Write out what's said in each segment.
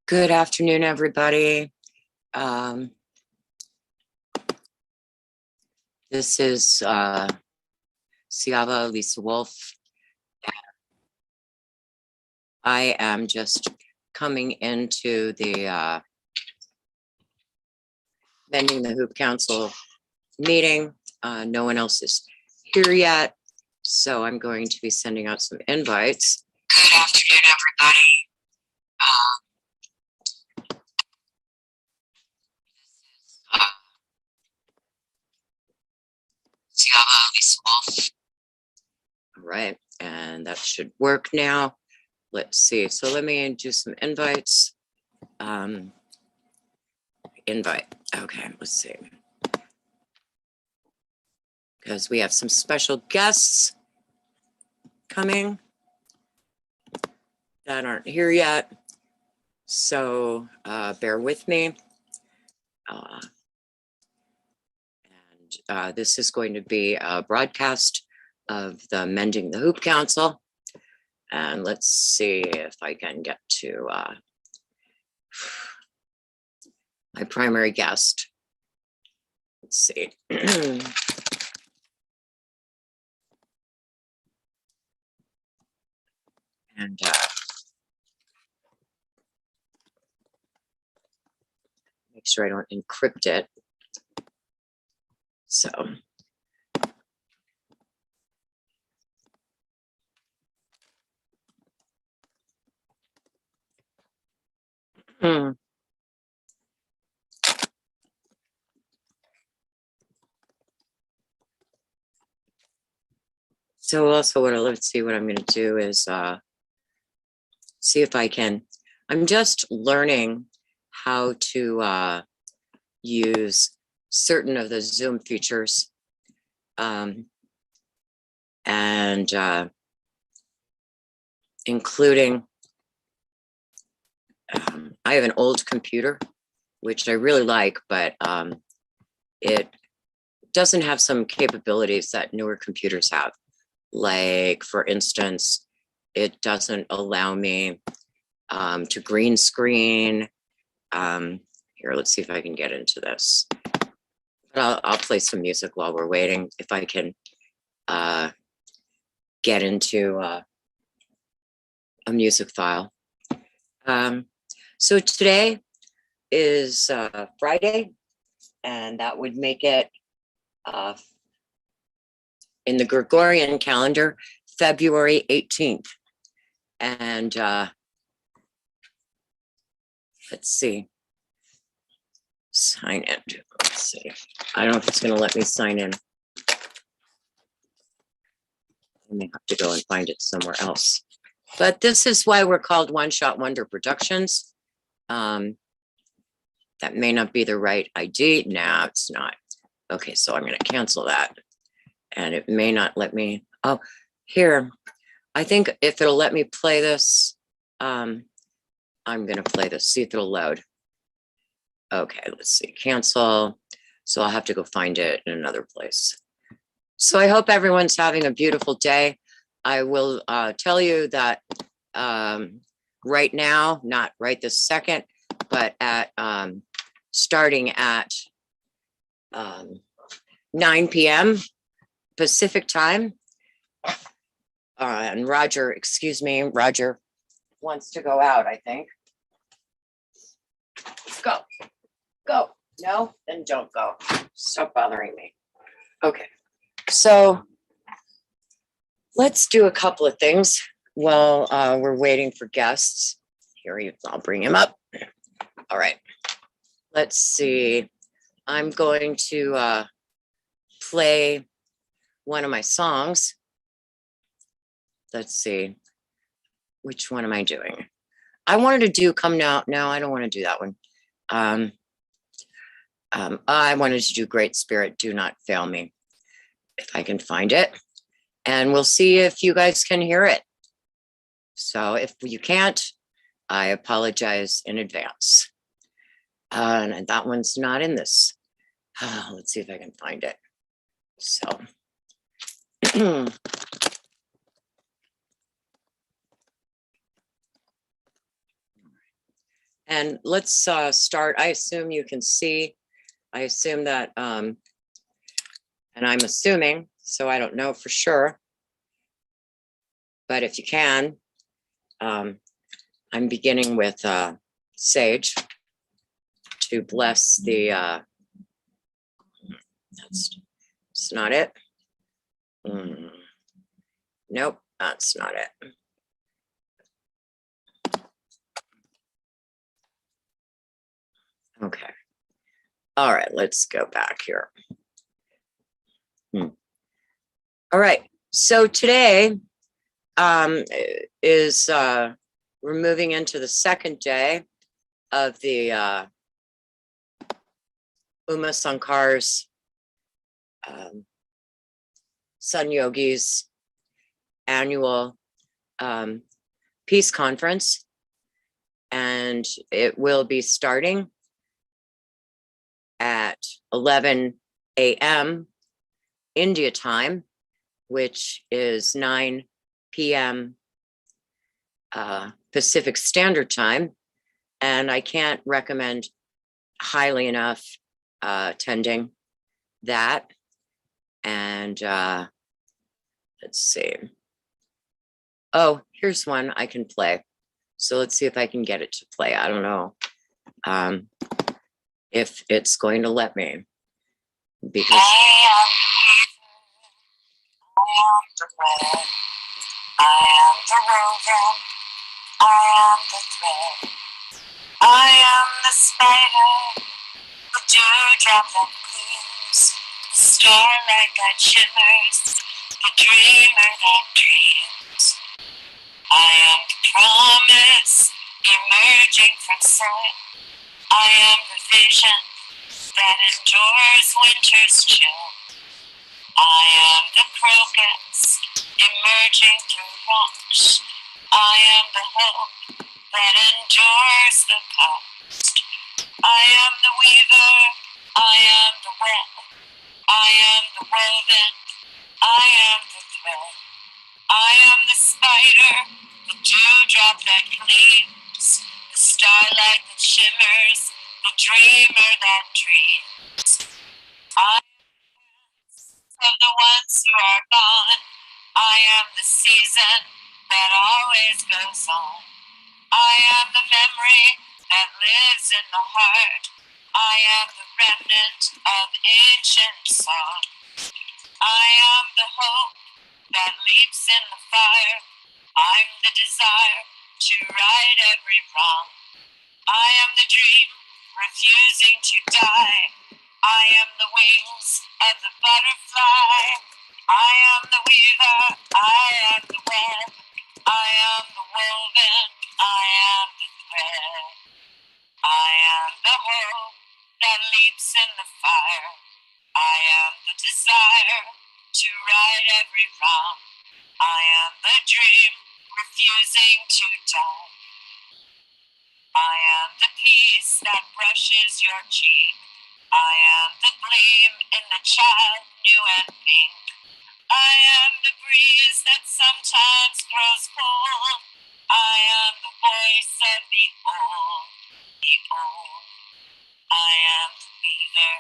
Good afternoon, everybody. This is Seava, Lisa Wolf. I am just coming into the Mending the Hoop Council meeting. No one else is here yet, so I'm going to be sending out some invites. Good afternoon, everybody. All right, and that should work now. Let's see. So let me do some invites. Invite. Okay, let's see. Because we have some special guests coming that aren't here yet. So bear with me. And this is going to be a broadcast of the Mending the Hoop Council. And let's see if I can get to my primary guest. Let's see. And make sure I don't encrypt it. So. So also let's see what I'm going to do is see if I can, I'm just learning how to use certain of the Zoom features. And including, I have an old computer, which I really like, but it doesn't have some capabilities that newer computers have. Like, for instance, it doesn't allow me to green screen. Here, let's see if I can get into this. But I'll play some music while we're waiting, if I can get into a music file. So today is Friday, and that would make it in the Gregorian calendar, February 18th. And let's see, sign in. Let's see. I don't know if it's going to let me sign in. I may have to go and find it somewhere else. But this is why we're called One Shot Wonder Productions. That may not be the right ID. No, it's not. Okay, so I'm going to cancel that. And it may not let me. Oh, here. I think if it'll let me play this, I'm going to play this, see if it'll load. Okay, let's see. Cancel. So I'll have to go find it in another place. So I hope everyone's having a beautiful day. I will tell you that right now, not right this second, but at starting at 9 p.m. Pacific time. And Roger, excuse me, Roger wants to go out, I think. Go. Go. No, then don't go. Stop bothering me. Okay. So let's do a couple of things while we're waiting for guests. Here, I'll bring him up. All right. Let's see. I'm going to play one of my songs. Let's see. Which one am I doing? I wanted to do Come Now. No, I don't want to do that one. I wanted to do Great Spirit, Do Not Fail Me, if I can find it. And we'll see if you guys can hear it. So if you can't, I apologize in advance. And that one's not in this. Let's see if I can find it. So. And let's start. I assume you can see. I assume that, and I'm assuming, so I don't know for sure. But if you can, I'm beginning with sage to bless the, that's not it. Nope, that's not it. Okay. All right, let's go back here. All right, so today is we're moving into the second day of the Uma Sankar's Sun Yogis annual peace conference, and it will be starting at 11 a.m. India time, which is 9 p.m. Pacific Standard Time. And I can't recommend highly enough attending that. And let's see. Oh, here's one I can play. So let's see if I can get it to play. I don't know if it's going to let me. Because I am the woven, I am the thread, I am the spider, the dewdrop that gleams, the starlight that shimmers, the dreamer that dreams. I am the promise emerging from sight, I am the vision that endures winter's chill. I am the crocus emerging through rocks. I am the hope that endures the past. I am the weaver, I am the web, I am the woven, I am the thread. I am the spider, the dewdrop that gleams, the starlight that shimmers, the dreamer that dreams. I of the ones who are gone. I am the season that always goes on. I am the memory that lives in the heart. I am the remnant of ancient song. I am the hope that leaps in the fire. I'm the desire to right every wrong. I am the dream refusing to die. I am the wings of the butterfly. I am the weaver, I am the web. I am the woven, I am the thread. I am the hope that leaps in the fire. I am the desire to right every wrong. I am the dream refusing to die. I am the peace that brushes your cheek. I am the gleam in the child, new and pink. I am the breeze that sometimes grows cold. I am the voice of the old, the old. I am the weaver,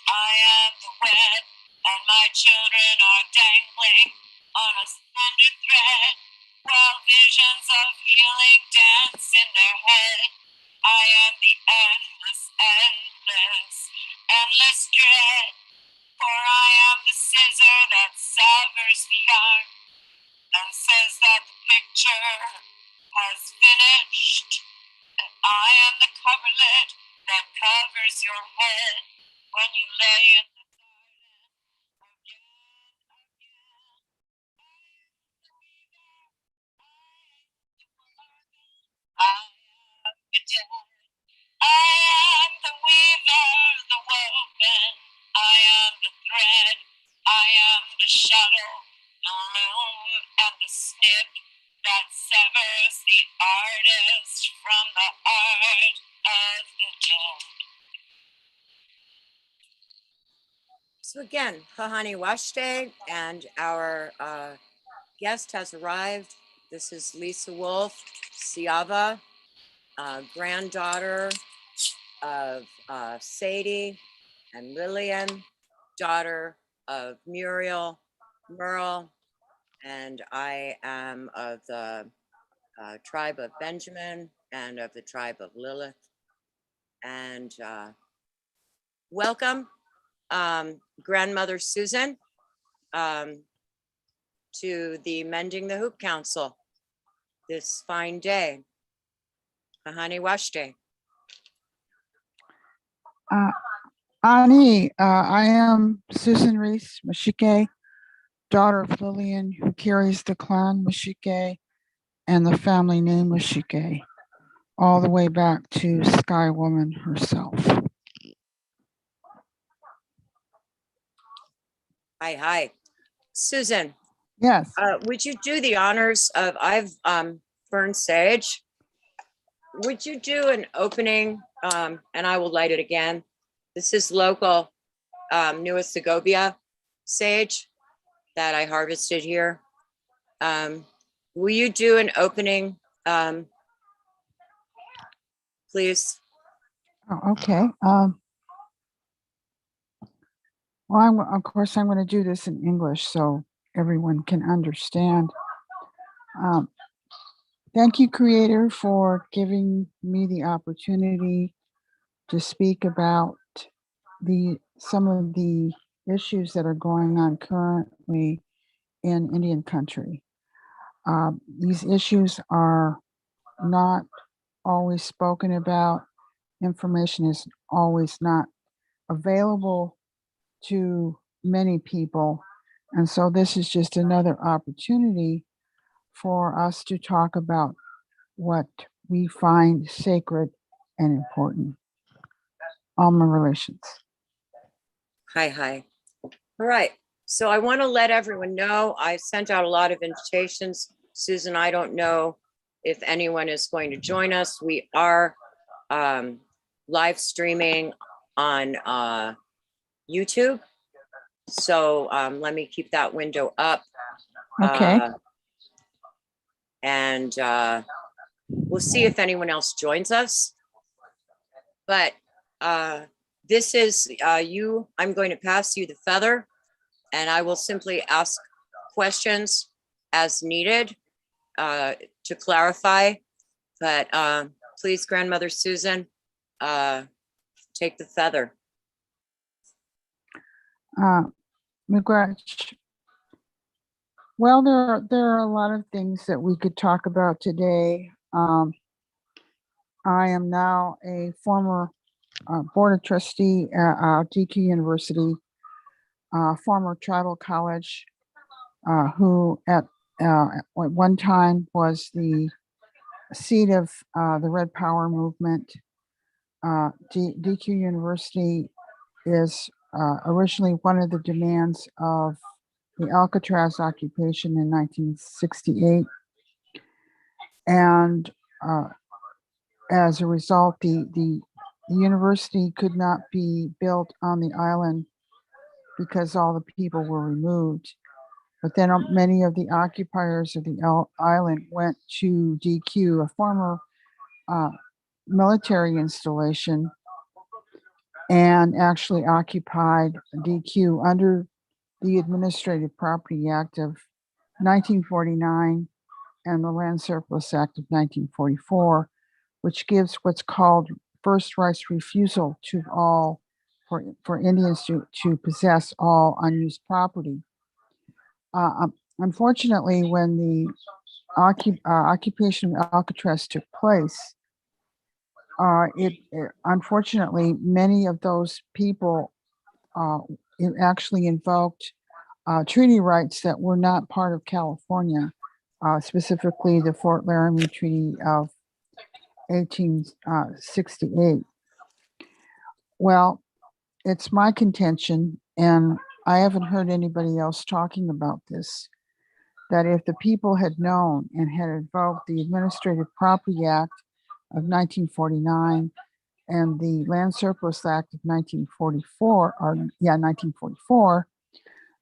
I am the web, and my children are dangling on a slender thread, while visions of healing dance in their head. I am the endless, endless, endless dread, for I am the scissor that severs the yarn and says that the picture has finished. And I am the coverlet that covers your head when you lay in the garden again. I am the dead. I am the weaver, the woven. I am the thread. I am the shuttle, the loom, and the snip that severs the artist from the art of the dead. so again, Hahani Washte, and our guest has arrived. This is Lisa Wolf, Seava, granddaughter of Sadie and Lillian, daughter of Muriel, Merle, and I am of the tribe of Benjamin and of the tribe of Lilith. And welcome, Grandmother Susan, to the Mending the Hoop Council this fine day. Kahani Washte. Ani, I am Susan Reece Mashike, daughter of Lillian, who carries the clan Mashike and the family name Mashike, all the way back to Sky Woman herself. Hi. Susan, Yes. would you do the honors of, I've burned sage. Would you do an opening, and I will light it again. This is local New Segovia sage that I harvested here. Will you do an opening, please? Oh, okay. Well, of course, I'm going to do this in English so everyone can understand. Thank you, Creator, for giving me the opportunity to speak about some of the issues that are going on currently in Indian country. These issues are not always spoken about. Information is always not available to many people. And so this is just another opportunity for us to talk about what we find sacred and important. Alma relations. Hi. All right. So I want to let everyone know I sent out a lot of invitations. Susan, I don't know if anyone is going to join us. We are live streaming on YouTube. So let me keep that window up. Okay. And we'll see if anyone else joins us. But this is you. I'm going to pass you the feather, and I will simply ask questions as needed to clarify. But please, Grandmother Susan, take the feather. McGratch. Well, there are a lot of things that we could talk about today. I am now a former board of trustee at DQ University, former tribal college, who at one time was the seat of the Red Power movement. DQ University is originally one of the demands of the Alcatraz occupation in 1968. And as a result, the university could not be built on the island because all the people were removed. But then many of the occupiers of the island went to DQ, a former military installation, and actually occupied DQ under the Administrative Property Act of 1949 and the Land Surplus Act of 1944, which gives what's called first rights refusal to all for Indians to possess all unused property. Unfortunately, when the occupation of Alcatraz took place, unfortunately many of those people it actually invoked treaty rights that were not part of California, specifically the Fort Laramie Treaty of 1868. Well, it's my contention, and I haven't heard anybody else talking about this, that if the people had known and had invoked the Administrative Property Act of 1949 and the Land Surplus Act of 1944,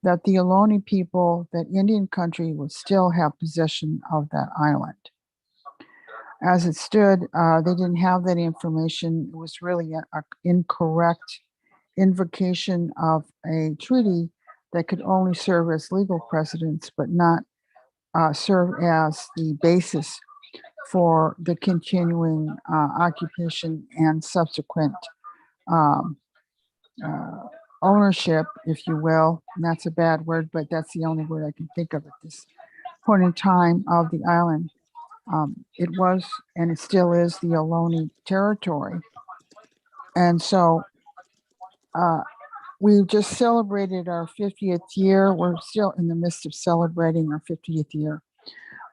that the Ohlone people, that Indian country would still have possession of that island. As it stood, they didn't have that information. It was really a incorrect invocation of a treaty that could only serve as legal precedents, but not serve as the basis for the continuing occupation and subsequent um, uh, ownership, if you will. And that's a bad word, but that's the only word I can think of at this point in time of the island. It was, and it still is, the Ohlone territory. And so we just celebrated our 50th year. We're still in the midst of celebrating our 50th year.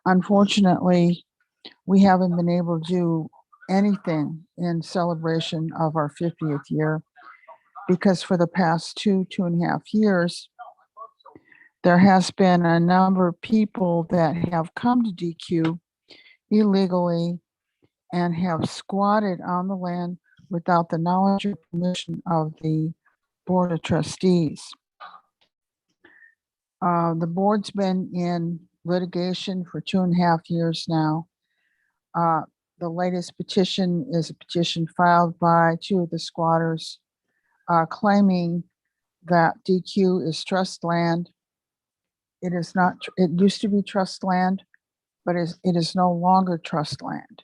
Unfortunately, we haven't been able to do anything in celebration of our 50th year because for the past 2.5 years, there has been a number of people that have come to DQ illegally and have squatted on the land without the knowledge or permission of the Board of Trustees. The board's been in litigation for 2.5 years now. The latest petition is a petition filed by two of the squatters claiming that DQ is trust land. It is not, it used to be trust land, but it is no longer trust land.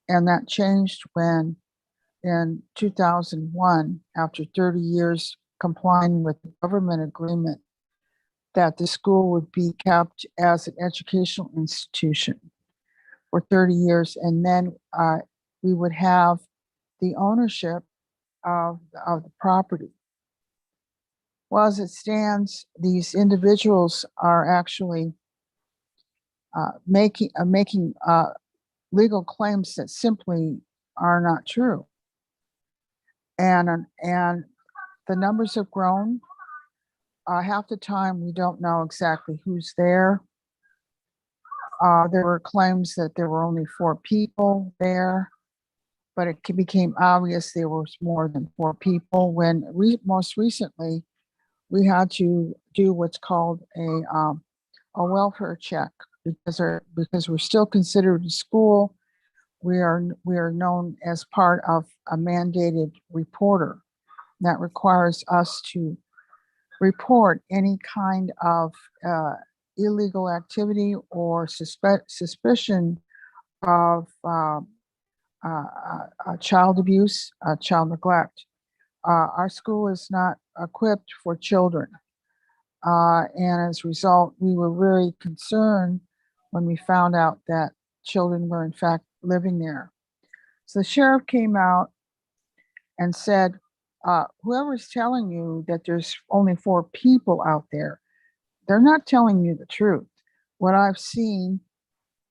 And that changed when in 2001, after 30 years complying with the government agreement, that the school would be kept as an educational institution for 30 years. And then we would have the ownership of the property. Well, as it stands, these individuals are actually making legal claims that simply are not true. And the numbers have grown. Half the time, we don't know exactly who's there. There were claims that there were only 4 people there, but it became obvious there was more than 4 people when most recently we had to do what's called a welfare check because we're still considered a school. We are known as part of a mandated reporter that requires us to report any kind of illegal activity or suspicion of child abuse, child neglect. Our school is not equipped for children. And as a result, we were very concerned when we found out that children were in fact living there. So the sheriff came out and said, whoever's telling you that there's only 4 people out there, they're not telling you the truth. What I've seen,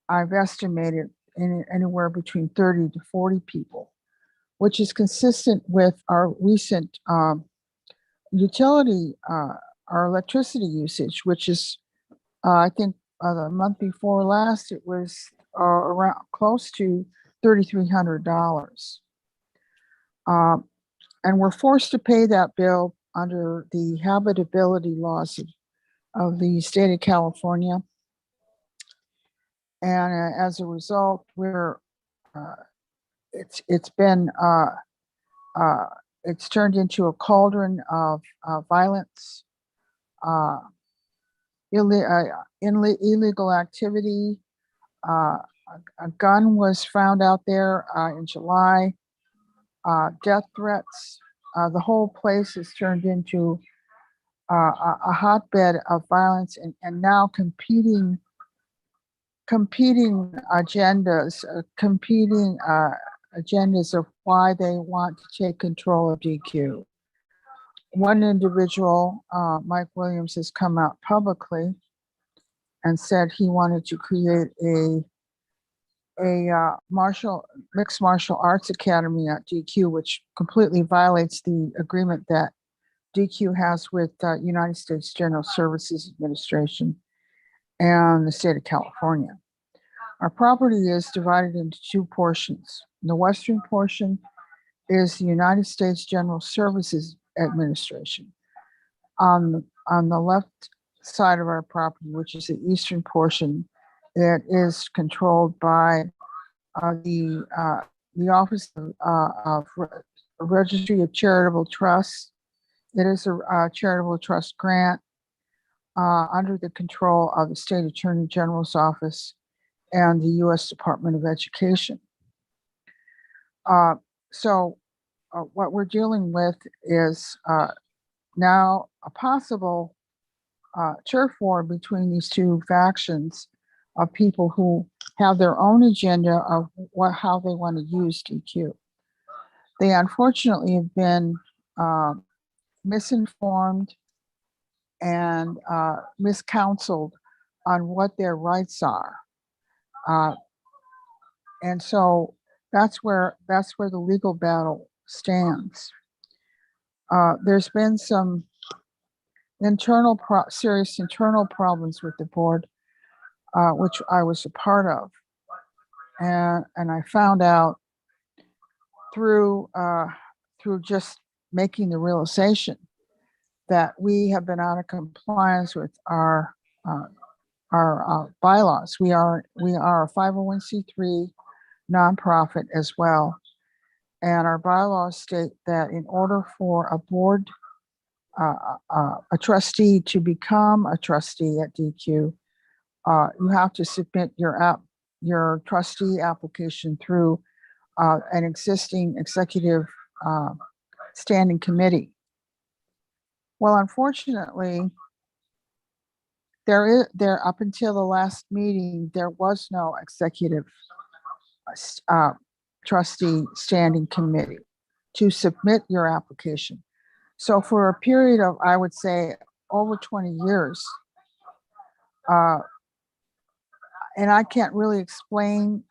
I've estimated anywhere between 30 to 40 people, which is consistent with our recent utility, our electricity usage, which is, I think the month before last, it was around close to $3,300. And we're forced to pay that bill under the habitability laws of the state of California. And as a result, it's turned into a cauldron of violence, illegal activity. A gun was found out there in July. Death threats. The whole place has turned into a hotbed of violence and now competing agendas, agendas of why they want to take control of DQ. One individual, Mike Williams, has come out publicly and said he wanted to create a mixed martial arts academy at DQ, which completely violates the agreement that DQ has with United States General Services Administration and the state of California. Our property is divided into 2 portions. The western portion is the United States General Services Administration. On the left side of our property, which is the eastern portion, it is controlled by the Office of Registry of Charitable Trusts. It is a charitable trust grant under the control of the State Attorney General's Office and the U.S. Department of Education. So what we're dealing with is now a possible turf war between these two factions of people who have their own agenda of how they want to use DQ. They unfortunately have been misinformed and miscounseled on what their rights are. And so that's where the legal battle stands. There's been some serious internal problems with the board, which I was a part of, and I found out through just making the realization that we have been out of compliance with our bylaws. We are a 501c3 nonprofit as well, and our bylaws state that in order for a board, a trustee to become a trustee at DQ, you have to submit your trustee application through an existing executive standing committee. Well, unfortunately, there up until the last meeting, there was no executive trustee standing committee to submit your application. So for a period of, I would say, over 20 years, and I can't really explain,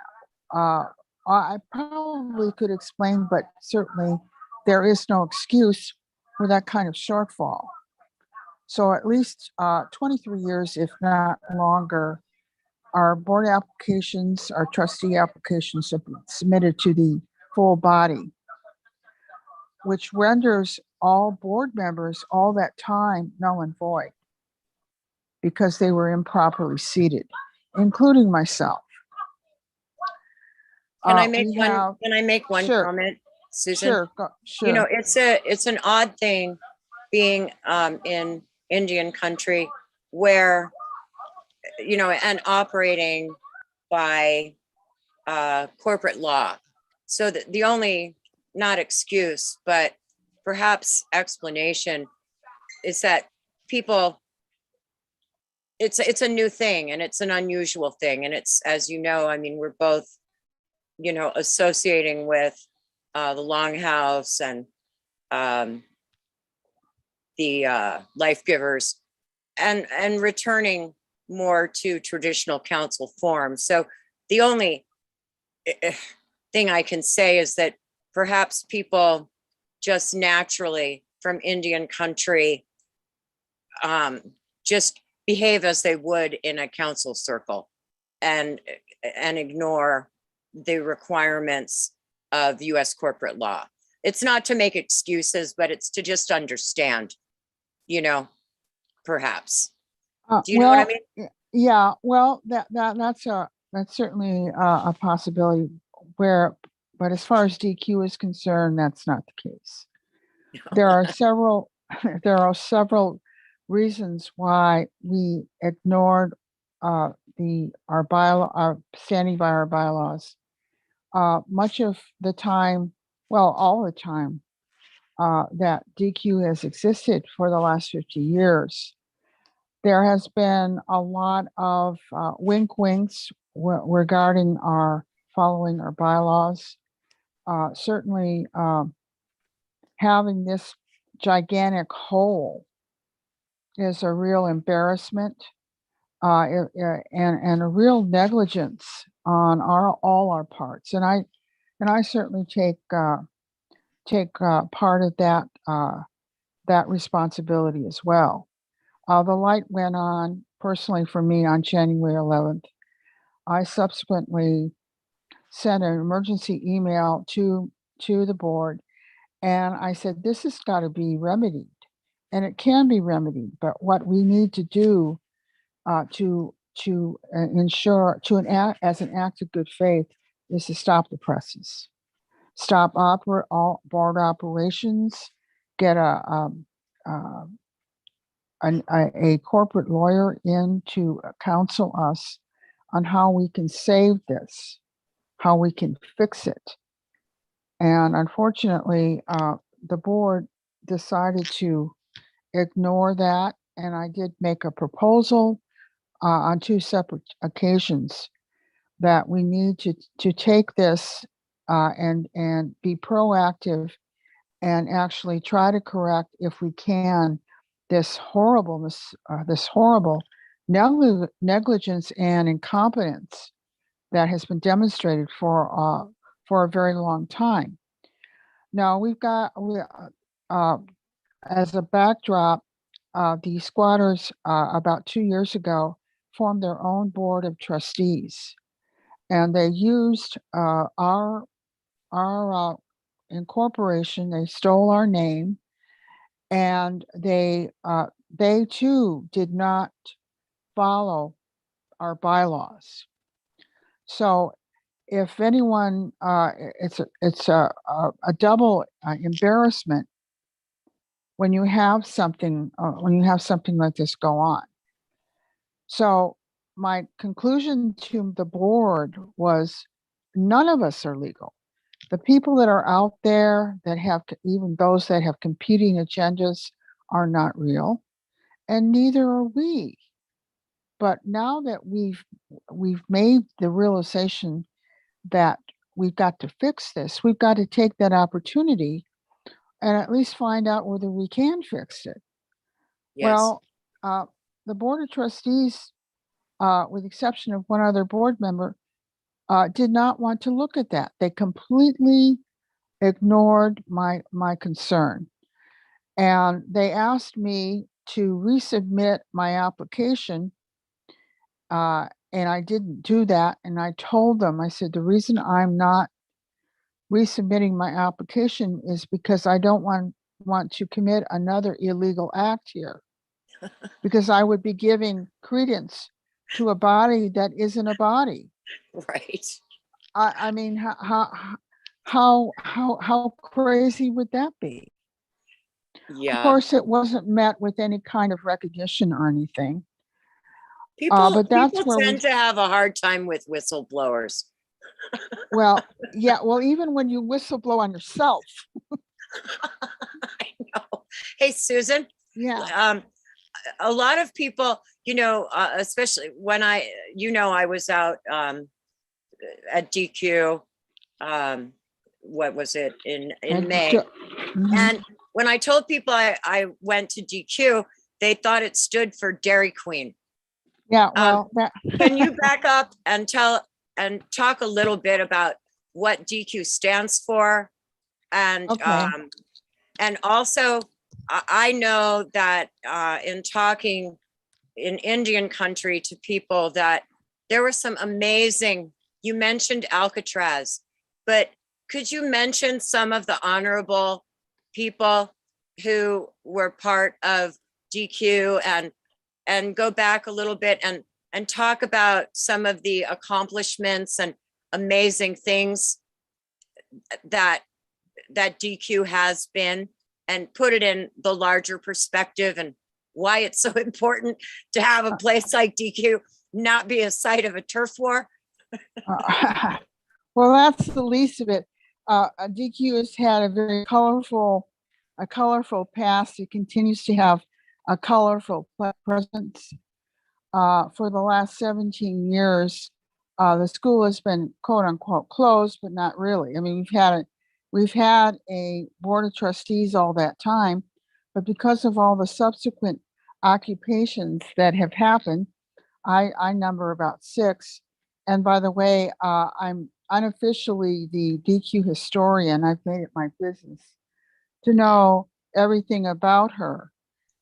I probably could explain, but certainly there is no excuse for that kind of shortfall. So at least 23 years, if not longer, our board applications, our trustee applications have been submitted to the full body, which renders all board members all that time null and void because they were improperly seated, including myself. Can I make one Sure. comment, Susan? Sure, sure. You know, it's an odd thing being in Indian country where, you know, and operating by corporate law. So the only, not excuse, but perhaps explanation is that people, it's a new thing and it's an unusual thing. And it's, as you know, I mean, we're both, you know, associating with the Longhouse and the Life Givers and returning more to traditional council form. So the only thing I can say is that perhaps people just naturally from Indian country just behave as they would in a council circle and ignore the requirements of US corporate law. It's not to make excuses, but it's to just understand, you know, perhaps. Do you know what I mean? Yeah, well, that's certainly a possibility but as far as DQ is concerned, that's not the case. There are several reasons why we ignored our standing by our bylaws. Much of the time, well, all the time, that DQ has existed for the last 50 years. There has been a lot of wink winks regarding our following our bylaws. Certainly having this gigantic hole is a real embarrassment and a real negligence on all our parts. And I certainly take part of that responsibility as well. The light went on personally for me on January 11th. I subsequently sent an emergency email to the board, and I said, this has got to be remedied, and it can be remedied. But what we need to do to ensure as an act of good faith is to stop the presses, stop all board operations, get a corporate lawyer in to counsel us on how we can save this, how we can fix it. And unfortunately, the board decided to ignore that. And I did make a proposal on two separate occasions that we need to take this and be proactive and actually try to correct, if we can, this horribleness, this horrible negligence and incompetence that has been demonstrated for a very long time. Now as a backdrop, the squatters about 2 years ago formed their own board of trustees, and they used our incorporation. They stole our name, and they too did not follow our bylaws. So if anyone, it's a double embarrassment when you have something like this go on. So my conclusion to the board was, none of us are legal. The people that are out there that have, even those that have competing agendas, are not real, and neither are we. But now that we've made the realization that we've got to fix this, we've got to take that opportunity and at least find out whether we can fix it. Yes. Well, the board of trustees, with the exception of one other board member, did not want to look at that. They completely ignored my concern, and they asked me to resubmit my application, and I didn't do that. And I told them, I said, the reason I'm not resubmitting my application is because I don't want to commit another illegal act here, because I would be giving credence to a body that isn't a body. Right. I mean, how crazy would that be? Yeah. Of course, it wasn't met with any kind of recognition or anything. People that's where tend to have a hard time with whistleblowers. Well, yeah. Well, even when you whistleblow on yourself. I know. Hey, Susan. Yeah. A lot of people, especially when I was out at DQ. What was it in May? Mhm. And when I told people I went to DQ, they thought it stood for Dairy Queen. Yeah. Well, can you back up and talk a little bit about what DQ stands for? And okay. And also, I know that in talking in Indian country to people, that there were some amazing, you mentioned Alcatraz, but could you mention some of the honorable people who were part of DQ, and go back a little bit and talk about some of the accomplishments and amazing things that DQ has been, and put it in the larger perspective, and why it's so important to have a place like DQ not be a site of a turf war? Well, that's the least of it. DQ has had a very colorful past. It continues to have a colorful presence. For the last 17 years, the school has been quote unquote closed, but not really. I mean, we've had a board of trustees all that time, but because of all the subsequent occupations that have happened, I number about 6. And by the way, I'm unofficially the DQ historian. I've made it my business to know everything about her.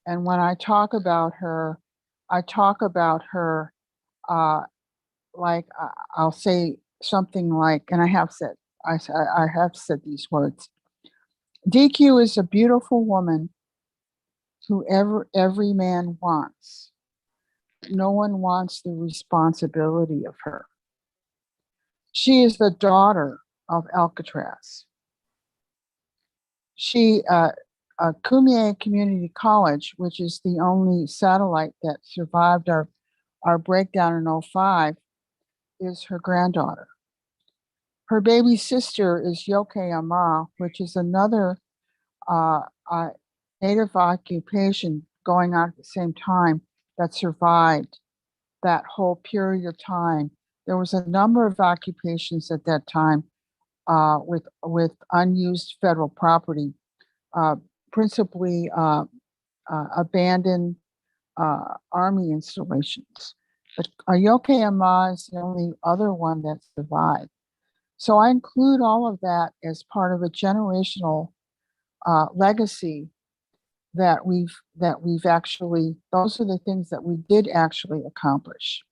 And when I talk about her, like I'll say something like, and I have said these words. DQ is a beautiful woman who every man wants. No one wants the responsibility of her. She is the daughter of Alcatraz. She, Cumier Community College, which is the only satellite that survived our breakdown in '05, is her granddaughter. Her baby sister is Yoke Ama, which is another native occupation going on at the same time that survived that whole period of time. There was a number of occupations at that time with unused federal property, principally abandoned army installations. But Yoke Ama is the only other one that survived. So I include all of that as part of a generational legacy that we've actually, those are the things that we did actually accomplish.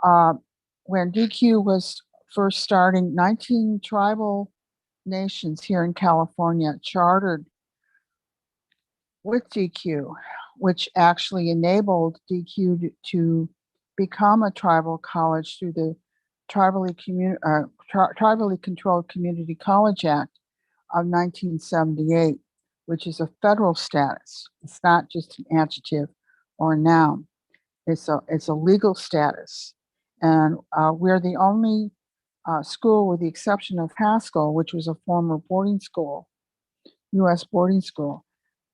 When DQ was first starting, 19 tribal nations here in California chartered with DQ, which actually enabled DQ to become a tribal college through the Tribally Controlled Community College Act of 1978, which is a federal status. It's not just an adjective or a noun. It's a legal status. And we're the only school, with the exception of Haskell, which was a former boarding school, U.S. boarding school,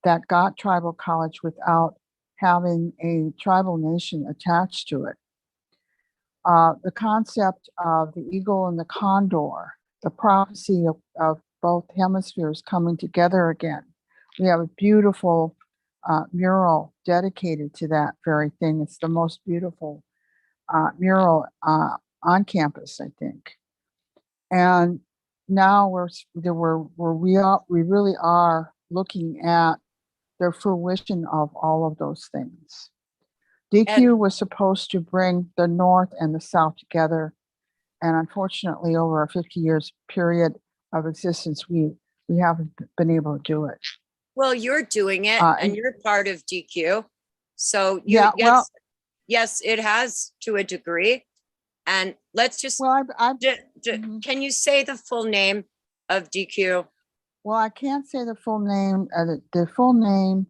that got tribal college without having a tribal nation attached to it. The concept of the eagle and the condor, the prophecy of both hemispheres coming together again. We have a beautiful mural dedicated to that very thing. It's the most beautiful mural on campus, I think. And now we really are looking at the fruition of all of those things. DQ was supposed to bring the North and the South together. And unfortunately, over a 50 years period of existence, we haven't been able to do it. Well, you're doing it and you're part of DQ. So yes, it has to a degree. And let's just, can you say the full name of DQ? Well, I can't say the full name. The full name,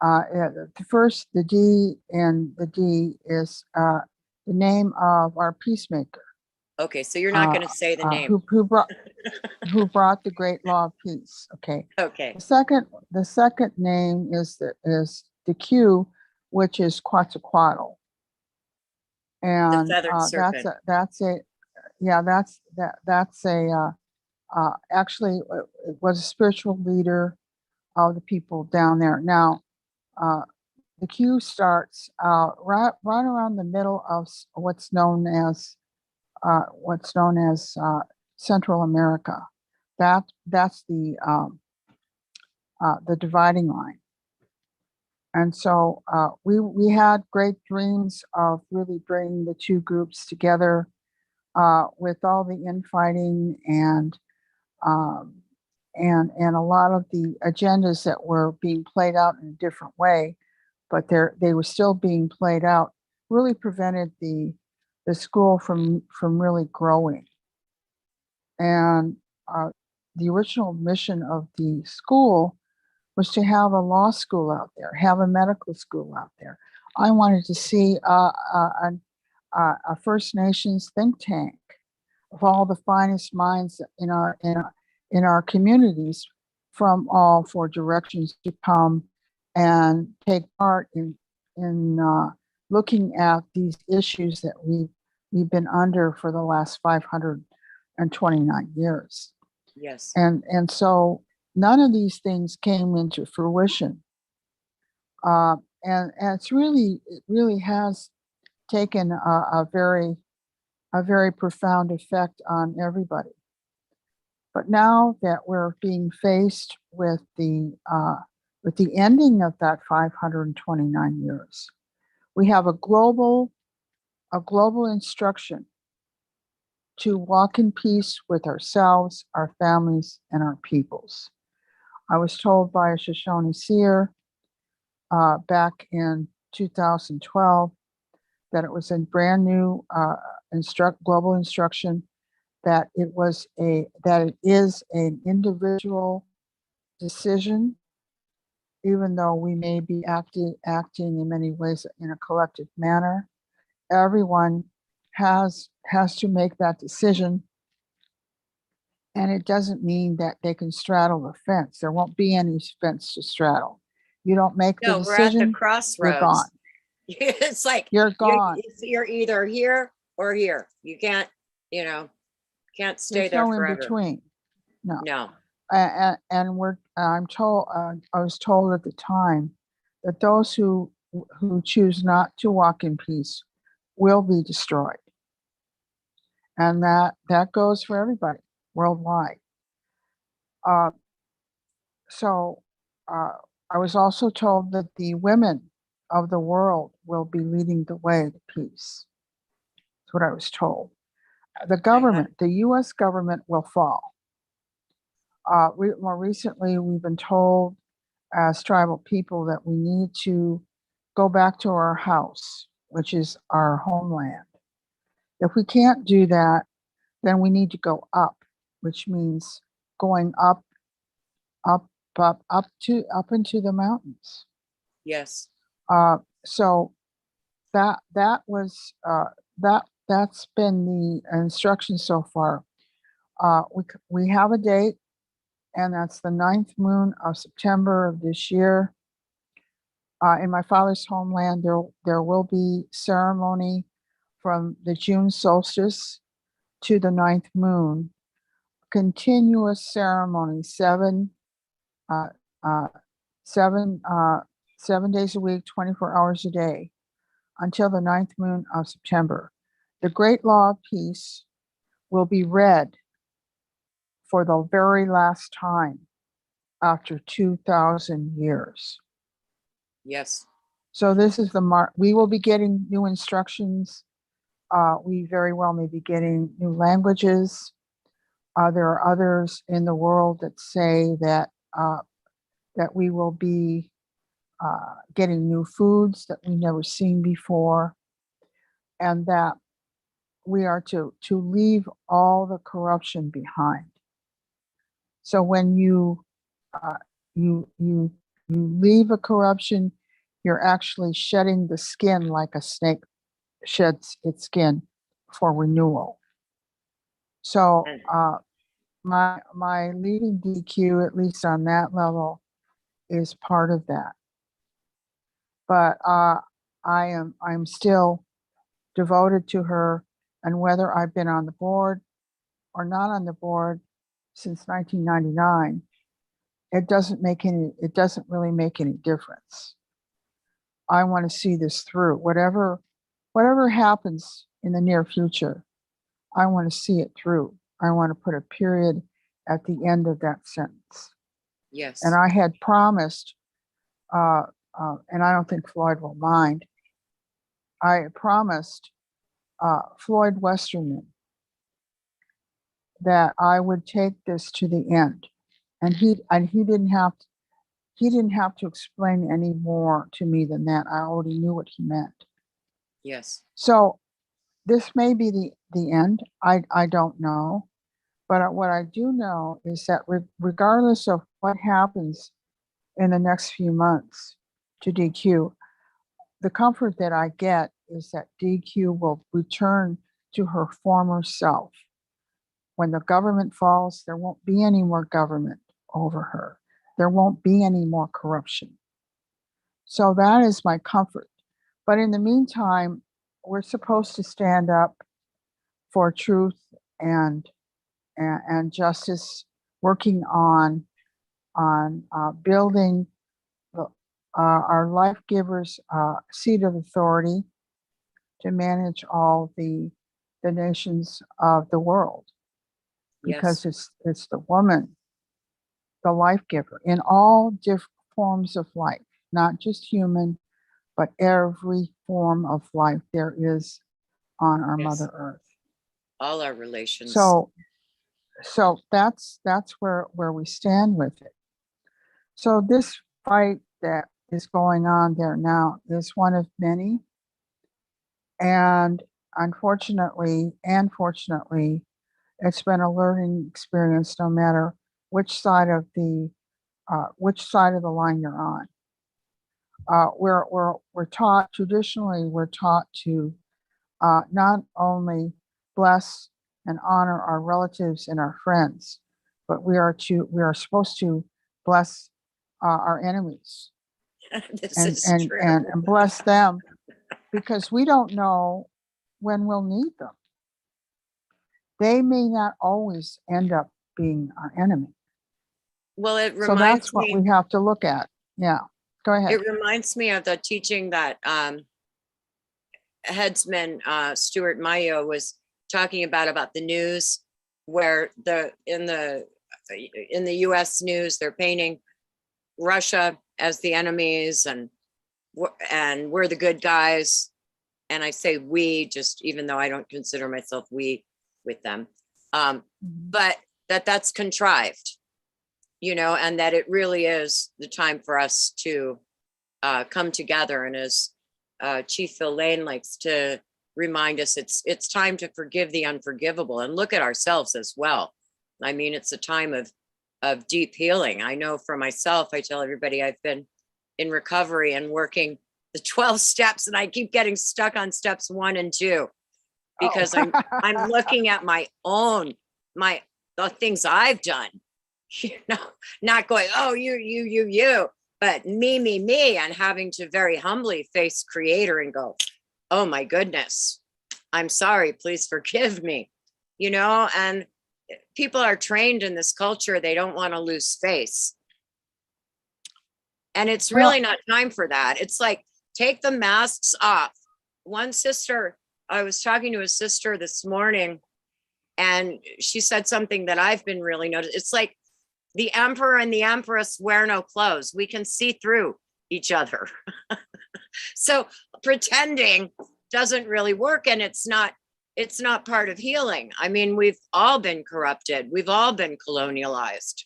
the D and the D is the name of our peacemaker. Okay, so you're not going to say the name. Who brought the great law of peace? Okay. Okay. The second name is the Q, which is Quetzalcoatl, and actually it was a spiritual leader of the people down there. Now, the Q starts right around the middle of what's known as Central America. That's the dividing line. And so we had great dreams of really bringing the two groups together with all the infighting and a lot of the agendas that were being played out in a different way, but they were still being played out, really prevented the school from really growing. And the original mission of the school was to have a law school out there, have a medical school out there. I wanted to see a First Nations think tank of all the finest minds in our communities from all four directions to come and take part in looking at these issues that we've been under for the last 529 years. Yes. And so none of these things came into fruition. And it really has taken a very profound effect on everybody. But now that we're being faced with the ending of that 529 years, we have a global instruction to walk in peace with ourselves, our families, and our peoples. I was told by a Shoshone seer back in 2012 that it was a brand new global instruction that it is an individual decision, even though we may be acting in many ways in a collective manner. Everyone has to make that decision. And it doesn't mean that they can straddle the fence. There won't be any fence to straddle. You don't make the No, we're at the decision, you're crossroads. gone. It's like You're gone. you're either here or here. You can't, can't stay There's there no in forever. between. No. No. And I'm told, I was told at the time that those who choose not to walk in peace will be destroyed. And that goes for everybody worldwide. So I was also told that the women of the world will be leading the way to peace. That's what I was told. The government, the US government will fall. More recently, we've been told as tribal people that we need to go back to our house, which is our homeland. If we can't do that, then we need to go up, which means going up into the mountains. Yes. So that's been the instruction so far. We have a date, and that's the 9th moon of September of this year. In my father's homeland, there will be ceremony from the June solstice to the 9th moon, continuous ceremony, 7 days a week, 24 hours a day, until the 9th moon of September. The Great Law of Peace will be read for the very last time after 2,000 years. Yes. So this is the mark. We will be getting new instructions. We very well may be getting new languages. There are others in the world that say that we will be getting new foods that we've never seen before, and that we are to leave all the corruption behind. So when you leave a corruption, you're actually shedding the skin like a snake sheds its skin for renewal. So my leading DQ, at least on that level, is part of that. But I'm still devoted to her, and whether I've been on the board or not on the board since 1999, it doesn't really make any difference. I want to see this through. Whatever happens in the near future, I want to see it through. I want to put a period at the end of that sentence. Yes. And I had promised, and I don't think Floyd will mind, I promised Floyd Westerman that I would take this to the end. And he didn't have to explain any more to me than that. I already knew what he meant. Yes. So this may be the end. I don't know. But what I do know is that regardless of what happens in the next few months to DQ, the comfort that I get is that DQ will return to her former self. When the government falls, there won't be any more government over her. There won't be any more corruption. So that is my comfort. But in the meantime, we're supposed to stand up for truth and justice, working on building our life givers' seat of authority to manage all the nations of the world, because it's the woman, the life giver, in all different forms of life, not just human, but every form of life there is on our Mother Earth. All our relations. So that's where we stand with it. So this fight that is going on there now is one of many. And unfortunately, It's been a learning experience, no matter which side of the line you're on. We're taught traditionally. We're taught to not only bless and honor our relatives and our friends, but we are supposed to bless our enemies This is true. and bless them, because we don't know when we'll need them. They may not always end up being our enemy. Well, it So reminds that's what me, we have to look at. Yeah, go ahead. it reminds me of the teaching that headsman Stuart Mayo was talking about the news, where in the US news, they're painting Russia as the enemies, and we're the good guys. And I say we, just even though I don't consider myself we with them, but that's contrived, and that it really is the time for us to come together. And as Chief Phil Lane likes to remind us, it's time to forgive the unforgivable and look at ourselves as well. I mean, it's a time of deep healing. I know for myself, I tell everybody I've been in recovery and working the 12 steps, and I keep getting stuck on steps 1 and 2 because I'm looking at the things I've done, not going, oh, you, but me, and having to very humbly face Creator and go, oh my goodness, I'm sorry, please forgive me, and people are trained in this culture. They don't want to lose face. And it's really not time for that. It's like, take the masks off. One sister, I was talking to a sister this morning, and she said something that I've been really noticed. It's like the emperor and the empress wear no clothes. We can see through each other. So pretending doesn't really work, and it's not part of healing. I mean, we've all been corrupted. We've all been colonialized.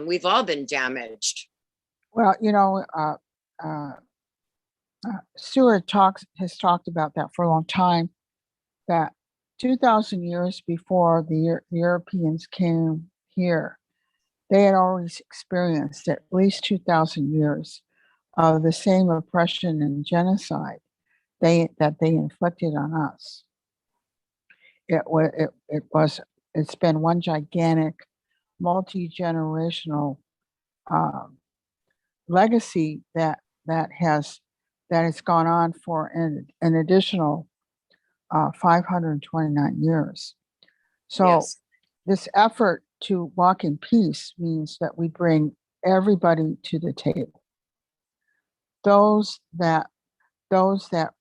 We've all been damaged. Well, Stuart has talked about that for a long time, that 2,000 years before the Europeans came here, they had already experienced at least 2,000 years of the same oppression and genocide that they inflicted on us. It's been one gigantic, multi-generational legacy that has gone on for an additional 529 years. So Yes. this effort to walk in peace means that we bring everybody to the table. Those that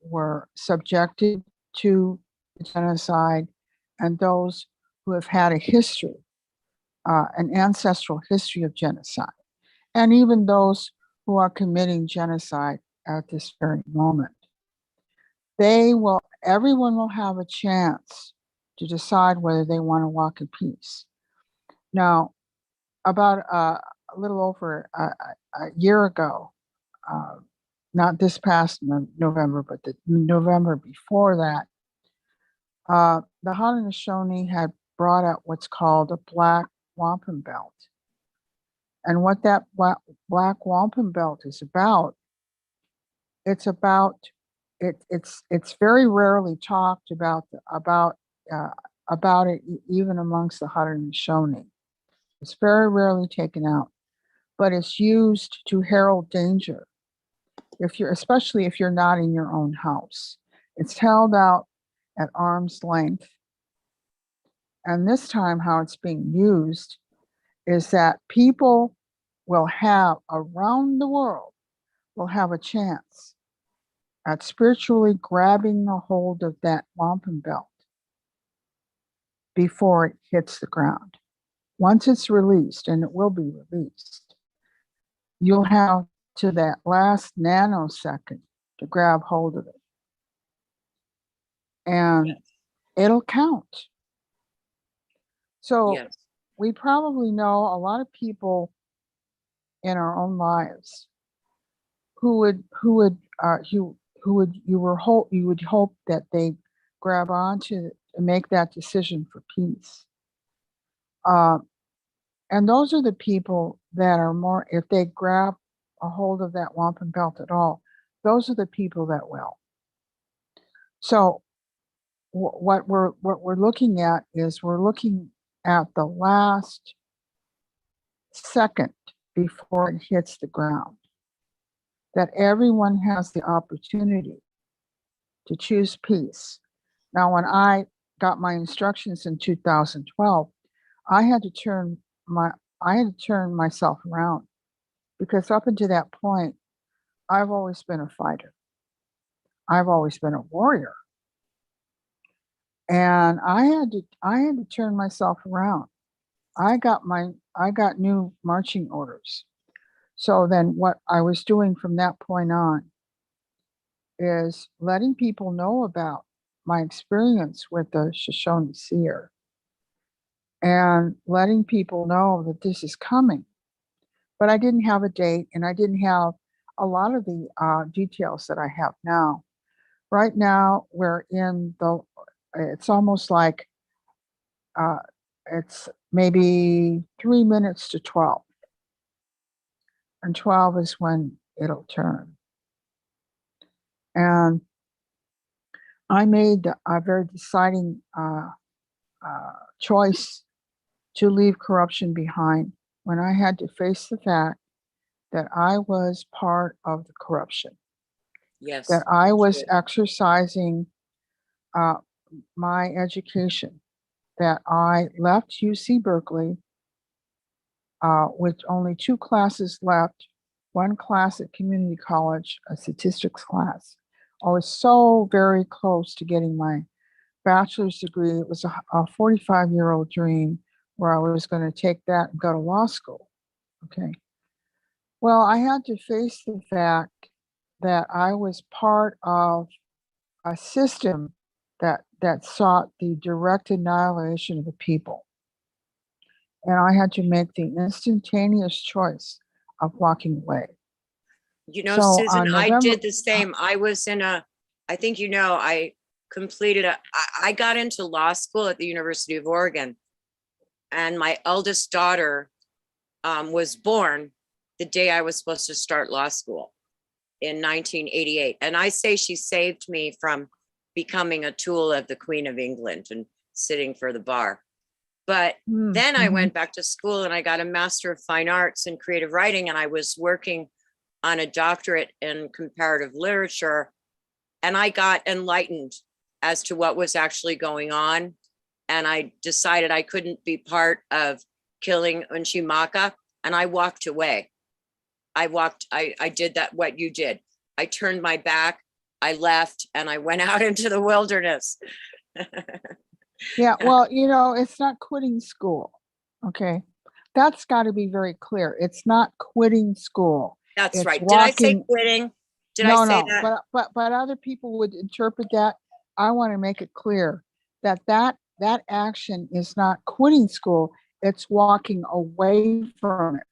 were subjected to genocide, and those who have had a history, an ancestral history of genocide, and even those who are committing genocide at this very moment. Everyone will have a chance to decide whether they want to walk in peace. Now, about a little over a year ago, not this past November, but the November before that, the Haudenosaunee had brought out what's called a black wampum belt. And what that black wampum belt is about, it's very rarely talked about it even amongst the Haudenosaunee. It's very rarely taken out, but it's used to herald danger. Especially if you're not in your own house, it's held out at arm's length. And this time, how it's being used is that people will have around the world will have a chance at spiritually grabbing a hold of that wampum belt before it hits the ground. Once it's released, and it will be released, you'll have to that last nanosecond to grab hold of it. And it'll count. So we probably know a lot of people in our own lives who would hope that they grab onto make that decision for peace. And those are the people that are more, if they grab a hold of that wampum belt at all, those are the people that will. So what we're looking at is we're looking at the last second before it hits the ground, that everyone has the opportunity to choose peace. Now, when I got my instructions in 2012, I had to turn myself around, because up until that point, I've always been a fighter. I've always been a warrior. And I had to turn myself around. I got new marching orders. So then what I was doing from that point on is letting people know about my experience with the Shoshone seer, and letting people know that this is coming. But I didn't have a date, and I didn't have a lot of the details that I have now. Right now, it's almost like it's maybe 3 minutes to 12. And 12 is when it'll turn. And I made a very deciding choice to leave corruption behind when I had to face the fact that I was part of the corruption. Yes. That I was exercising my education, that I left UC Berkeley with only 2 classes left, 1 class at community college, a statistics class. I was so very close to getting my bachelor's degree. It was a 45-year-old dream where I was going to take that and go to law school. Okay. Well, I had to face the fact that I was part of a system that sought the direct annihilation of the people. And I had to make the instantaneous choice of walking away. You know, So Susan, on I November, did the same. I was I think, I completed I got into law school at the University of Oregon, and my eldest daughter was born the day I was supposed to start law school in 1988. And I say she saved me from becoming a tool of the Queen of England and sitting for the bar. But then I went back to school and I got a Master of Fine Arts in creative writing, and I was working on a doctorate in comparative literature, and I got enlightened as to what was actually going on. And I decided I couldn't be part of killing Unchimaka, and I walked away. I did that, what you did. I turned my back, I left, and I went out into the wilderness. yeah, well, it's not quitting school. Okay. That's got to be very clear. It's not quitting school. That's It's right. Did I say walking. quitting? Did No, I say no, that? but other people would interpret that. I want to make it clear that action is not quitting school. It's walking away from it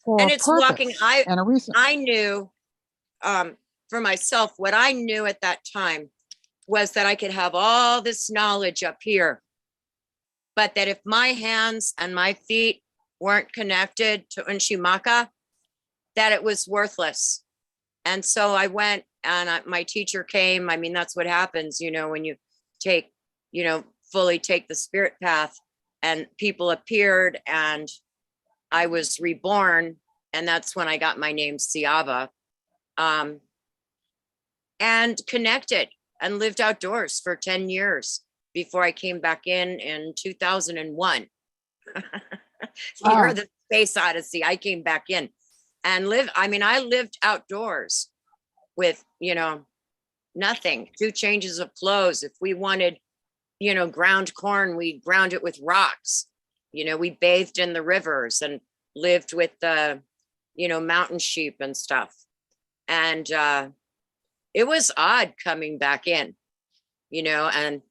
for And a it's walking. purpose and a reason. I knew for myself, what I knew at that time was that I could have all this knowledge up here, but that if my hands and my feet weren't connected to Unchimaka, that it was worthless. And so I went, and my teacher came. I mean, that's what happens, when you take, fully take the spirit path, and people appeared and I was reborn. And that's when I got my name Seava, and connected and lived outdoors for 10 years before I came back in 2001. You're the space odyssey. I came back in and I lived outdoors with, nothing, 2 changes of clothes. If we wanted, ground corn, we ground it with rocks. We bathed in the rivers and lived with the, mountain sheep and stuff. And it was odd coming back in, and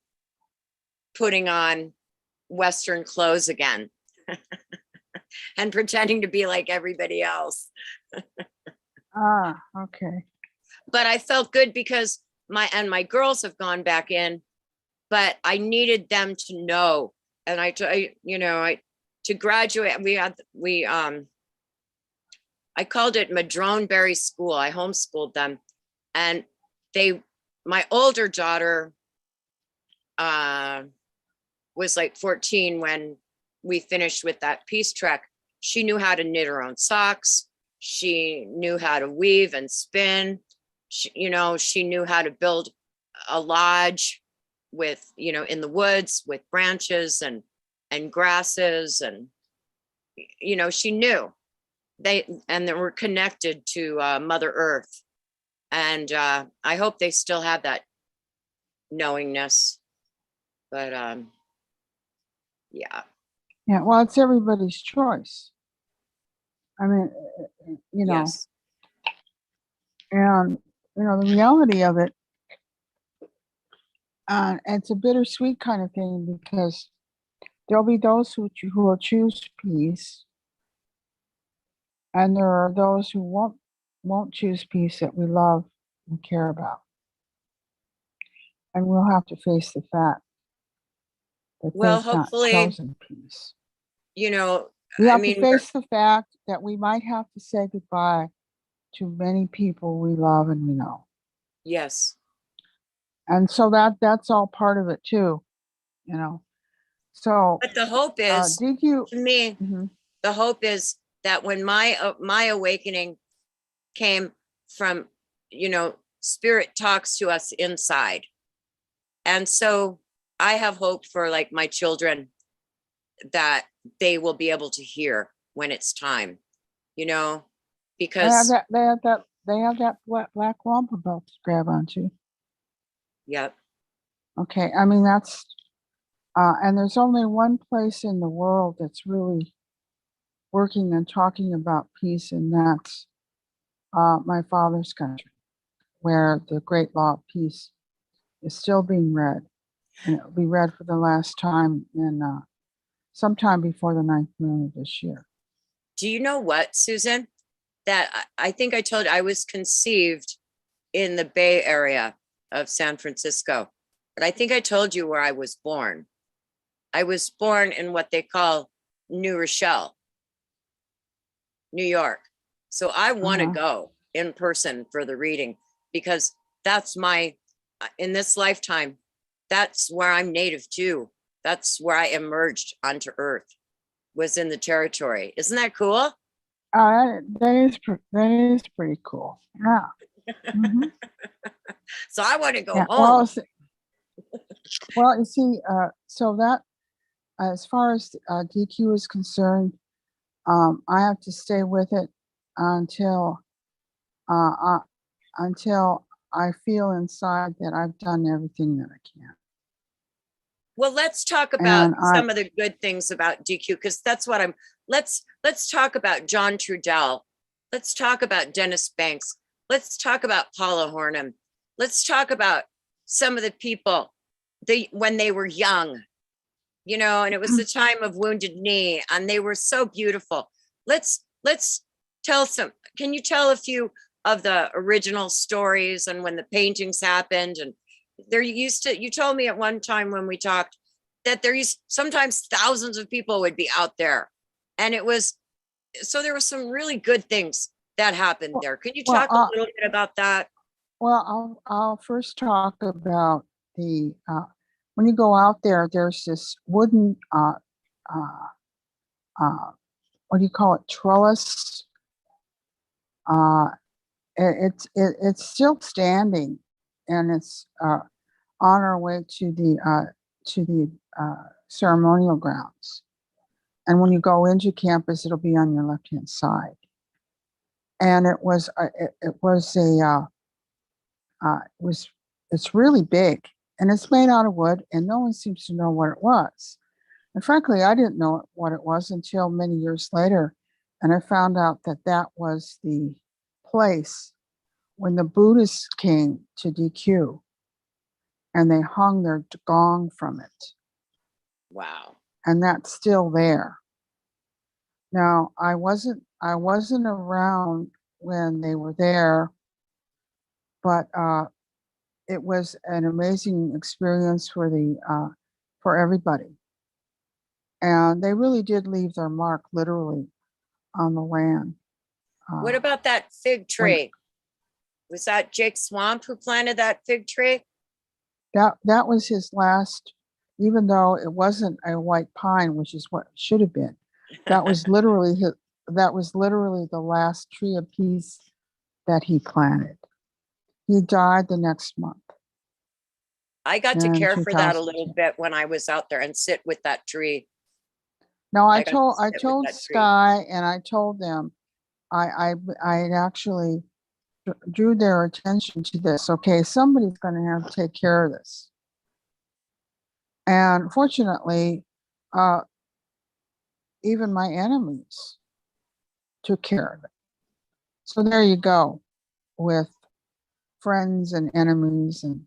putting on Western clothes again and pretending to be like everybody else. Okay. But I felt good because my girls have gone back in, but I needed them to know. And to graduate, I called it Madrone Berry School. I homeschooled them, and my older daughter was like 14 when we finished with that peace trek. She knew how to knit her own socks. She knew how to weave and spin. She knew how to build a lodge with, in the woods with branches and grasses. And, she knew they were connected to Mother Earth. And I hope they still have that knowingness. But yeah. Yeah, well, it's everybody's choice. I mean, Yes. and the reality of it, it's a bittersweet kind of thing, because there'll be those who will choose peace, and there are those who won't choose peace that we love and care about, and we'll have to face the fact that Well, they've not hopefully, chosen peace. We I have to mean, face the fact that we might have to say goodbye to many people we love and we know. yes. And so that's all part of it too, So But the hope is, did you? to me, Mhm. the hope is that when my awakening came from, spirit talks to us inside. And so I have hope for like my children, that they will be able to hear when it's time, because They have that black wampum belt to grab onto. yep. Okay, I mean that's and there's only one place in the world that's really working and talking about peace, and that's my father's country, where the great law of peace is still being read, and it will be read for the last time in sometime before the 9th moon of this year. Do you know what, Susan? That I think I told you I was conceived in the Bay Area of San Francisco, but I think I told you where I was born. I was born in what they call New Rochelle, New York. So I want to go in person for the reading, because that's in this lifetime, that's where I'm native to. That's where I emerged onto Earth, was in the territory. Isn't that cool? That is pretty cool. Yeah. Mhm. So I want to go Yeah. home. Well, you see, so that as far as DQ is concerned, I have to stay with it until uh, uh, until I feel inside that I've done everything that I can. Well, let's talk about And I some of the good things about DQ, because that's what let's talk about John Trudell. Let's talk about Dennis Banks. Let's talk about Paula Hornham. Let's talk about some of the people when they were young, and it was the time of Wounded Knee, and they were so beautiful. Let's tell can you tell a few of the original stories and when the paintings happened? And you told me at one time when we talked that sometimes thousands of people would be out there. And there was some really good things that happened there. Can you talk a little bit about that? Well, I'll first talk about the when you go out there, there's this wooden what do you call it, trellis. It's still standing, and it's on our way to the ceremonial grounds. And when you go into campus, it'll be on your left hand side. And it's really big, and it's made out of wood, and no one seems to know what it was. And frankly, I didn't know what it was until many years later, and I found out that was the place when the Buddhists came to DQ, and they hung their gong from it. Wow. And that's still there. Now, I wasn't around when they were there, but it was an amazing experience for for everybody. And they really did leave their mark literally on the land. What about that fig tree? Was that Jake Swamp who planted that fig tree? That was his last, even though it wasn't a white pine, which is what it should have been. That was literally the last tree of peace that he planted. He died the next month. I got to in care for that a little 2010. bit when I was out there and sit with that tree. No, I got to told sit with that tree. Sky, and I told them I had actually drew their attention to this. Okay, somebody's going to have to take care of this. And fortunately, even my enemies took care of it. So there you go, with friends and enemies, and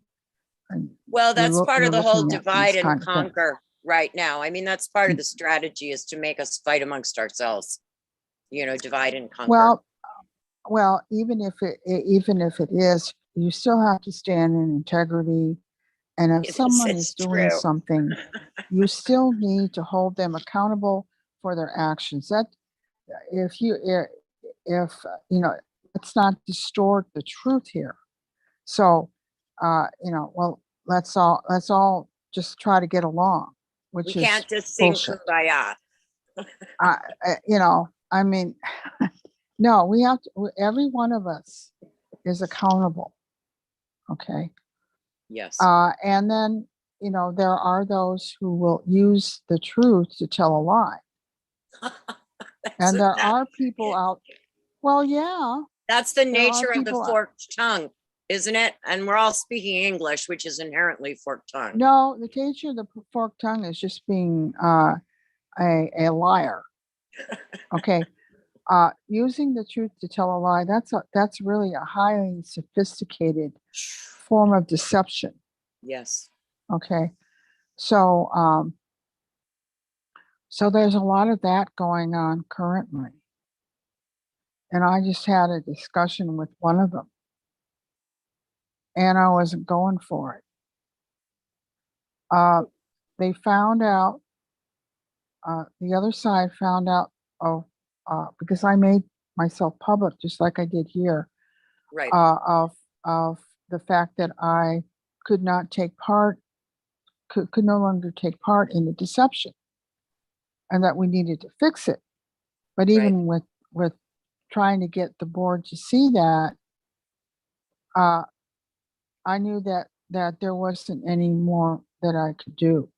Well, that's part of the whole looking at these divide and kind of things. conquer right now. I mean, that's part of the strategy, is to make us fight amongst ourselves. Divide and conquer. Well, even if it is, you still have to stand in integrity. And if Yes, someone it's is doing true. something, you still need to hold them accountable for their actions. That if let's not distort the truth here. So, well, let's all just try to get along, We which is can't just sing bullshit. kumbaya. I mean, no, we have to, every one of us is accountable. Okay. Yes. And then, there are those who will use the truth to tell a lie. And there are people out, well, yeah. That's the there are nature of the people out- forked tongue, isn't it? And we're all speaking English, which is inherently forked tongue. No, the nature of the forked tongue is just being a liar. Okay. Using the truth to tell a lie, that's really a highly sophisticated form of deception. Yes. Okay. So there's a lot of that going on currently. And I just had a discussion with one of them, and I wasn't going for it. They found out, the other side found out, because I made myself public, just like I did here, Right. of the fact that I could not take part, could no longer take part in the deception, and that we needed to fix it. But even with trying to get the board to see that, I knew that there wasn't any more that I could do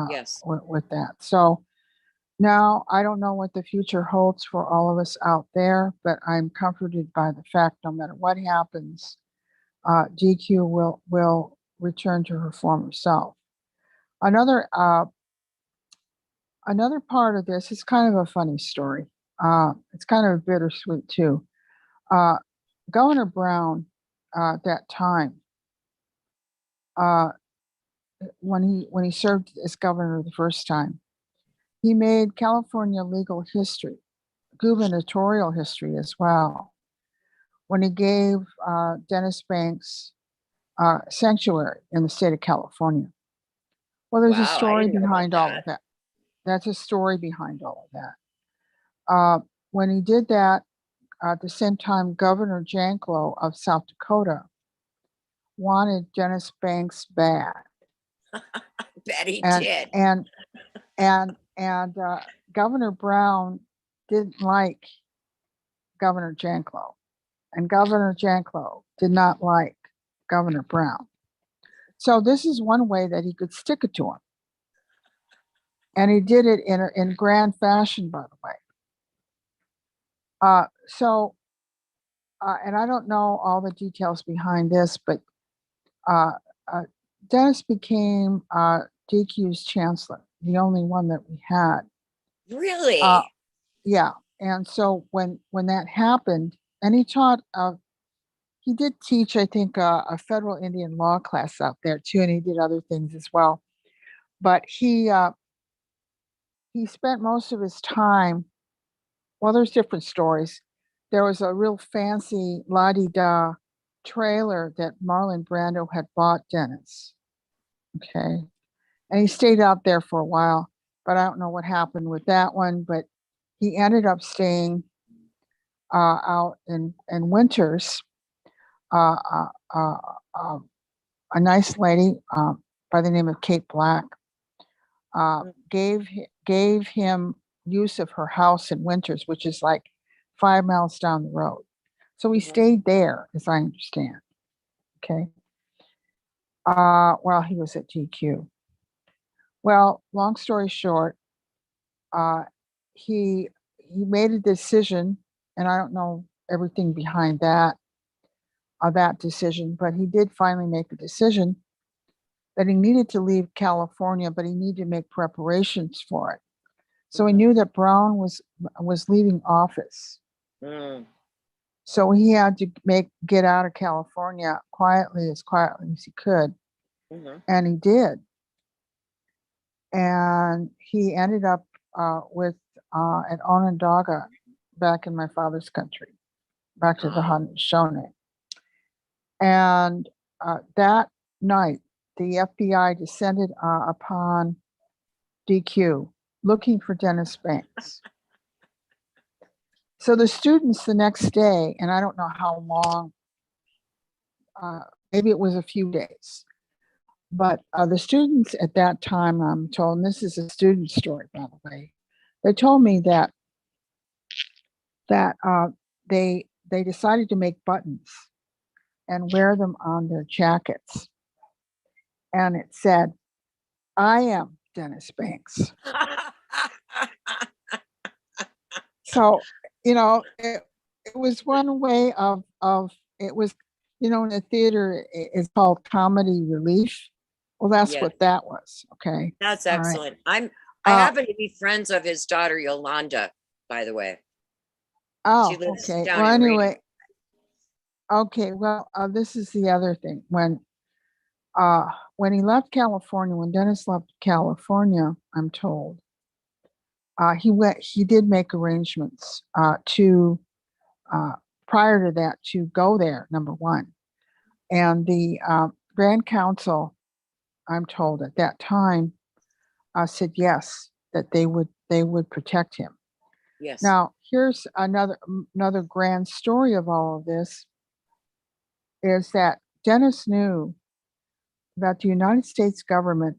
Yes. with that. So now I don't know what the future holds for all of us out there, but I'm comforted by the fact, no matter what happens, GQ will return to her former self. Another part of this is kind of a funny story. It's kind of bittersweet too. Governor Brown, at that time, when he served as governor the first time, he made California legal history, gubernatorial history as well, when he gave Dennis Banks sanctuary in the state of California. Well, there's a Wow, I story didn't know about behind all that. of that. That's a story behind all of that. When he did that, at the same time, Governor Janklow of South Dakota wanted Dennis Banks bad. Bet he and did. and Governor Brown didn't like Governor Janklow, and Governor Janklow did not like Governor Brown. So this is one way that he could stick it to him, and he did it in grand fashion, by the way. And I don't know all the details behind this, but Dennis became DQ's chancellor, the only one that we had. Really? Yeah. And so when that happened, and he taught, he did teach, I think, a federal Indian law class out there too, and he did other things as well. But he spent most of his time, well, there's different stories. There was a real fancy la-di-da trailer that Marlon Brando had bought Dennis. Okay. And he stayed out there for a while, but I don't know what happened with that one. But he ended up staying out in Winters. Uh, uh, uh, uh, a nice lady by the name of Kate Black gave him use of her house in Winters, which is like 5 miles down the road. So he stayed there, as I understand. Okay. While he was at GQ. Well, long story short, he made a decision, and I don't know everything behind that decision, but he did finally make a decision that he needed to leave California, but he needed to make preparations for it. So he knew that Brown was leaving office. So he had to get out of California quietly as he could. And he did. And he ended up at Onondaga, back in my father's country, back to the Haudenosaunee. And that night, the FBI descended upon DQ looking for Dennis Banks. So the students the next day, and I don't know how long, maybe it was a few days, but the students at that time, I'm told, and this is a student story, by the way, they told me that they decided to make buttons and wear them on their jackets. And it said, "I am Dennis Banks." So, it was one way of it was, in the theater, it's called comedy relief. Well, that's what that was. Okay. That's All right. excellent. I happen to be friends of his daughter, Yolanda, by the way. Oh, She lives okay. down Well, in anyway. Reno. Okay. Well, this is the other thing. When he left California, when Dennis left California, I'm told, he did make arrangements to prior to that to go there, number one. And the Grand Council, I'm told at that time, said yes, that they would protect him. Yes. Now, here's another grand story of all of this, is that Dennis knew that the United States government,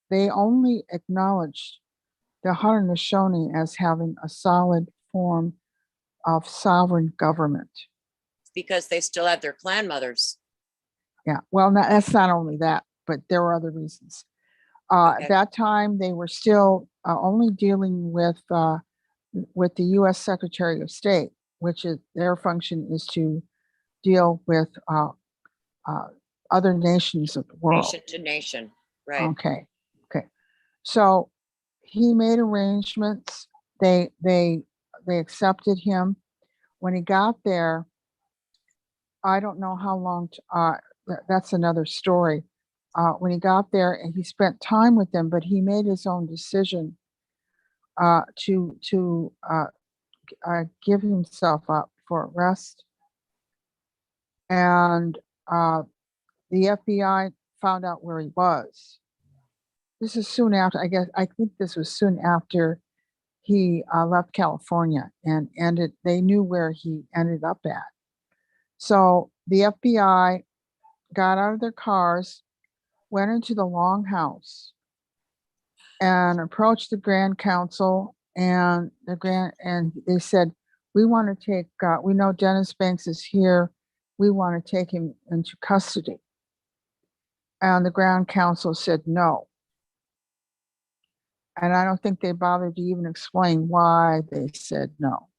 they only acknowledged the Haudenosaunee as having a solid form of sovereign government. Because they still have their clan mothers. Yeah, well, that's not only that, but there were other reasons. At that time, they were still only dealing with the U.S. Secretary of State, which is their function is to deal with other nations of the world. Nation to nation, right? Okay. So he made arrangements. They accepted him. When he got there, I don't know how long. That's another story. When he got there, and he spent time with them, but he made his own decision to give himself up for arrest. And the FBI found out where he was. This is soon after, I think this was soon after he left California, and they knew where he ended up at. So the FBI got out of their cars, went into the Longhouse, and approached the Grand Council, and they said, "We want to take. We know Dennis Banks is here. We want to take him into custody." And the Grand Council said no. And I don't think they bothered to even explain why they said no.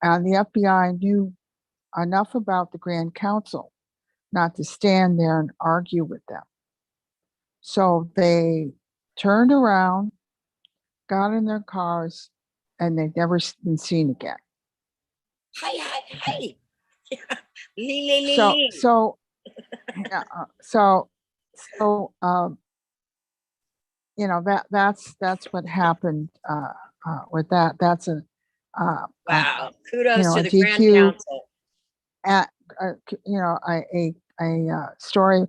And the FBI knew enough about the Grand Council not to stand there and argue with them. So they turned around, got in their cars, and they've never been seen again. Hi. That's what happened with that. That's wow. Kudos to the DQ. Grand Council. at, a story,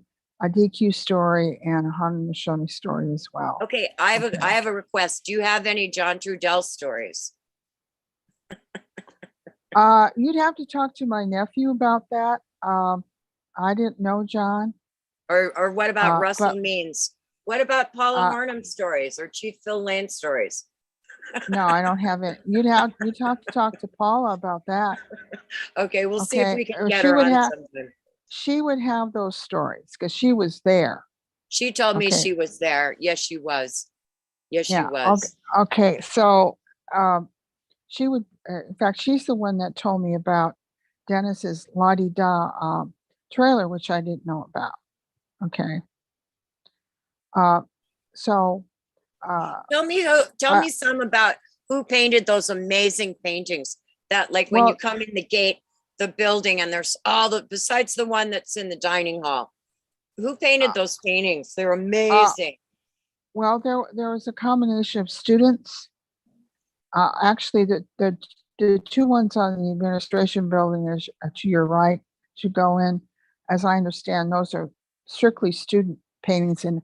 a DQ story and a Haudenosaunee story as well. Okay, I have a request. Do you have any John Trudell stories? You'd have to talk to my nephew about that. I didn't know John. Or what about Russell but- Means? What about Paula Uh, Hornum stories or Chief Phil Lane stories? No, I don't have it. You'd have to talk to Paula about that. Okay, we'll see if Okay, we can or get she her would on have- sometime. She would have those stories because she was there. She told me Okay. she was there. Yes, she was. Yes, she Yeah, was. Okay, so she would, in fact, she's the one that told me about Dennis's La Di Da trailer, which I didn't know about. Okay. So Tell me some about who painted those amazing paintings that, like, when you Well- come in the gate, the building, and there's besides the one that's in the dining hall. Who painted those paintings? They're amazing. well, there was a combination of students. Actually, the two ones on the administration building is to your right to go in. As I understand, those are strictly student paintings, and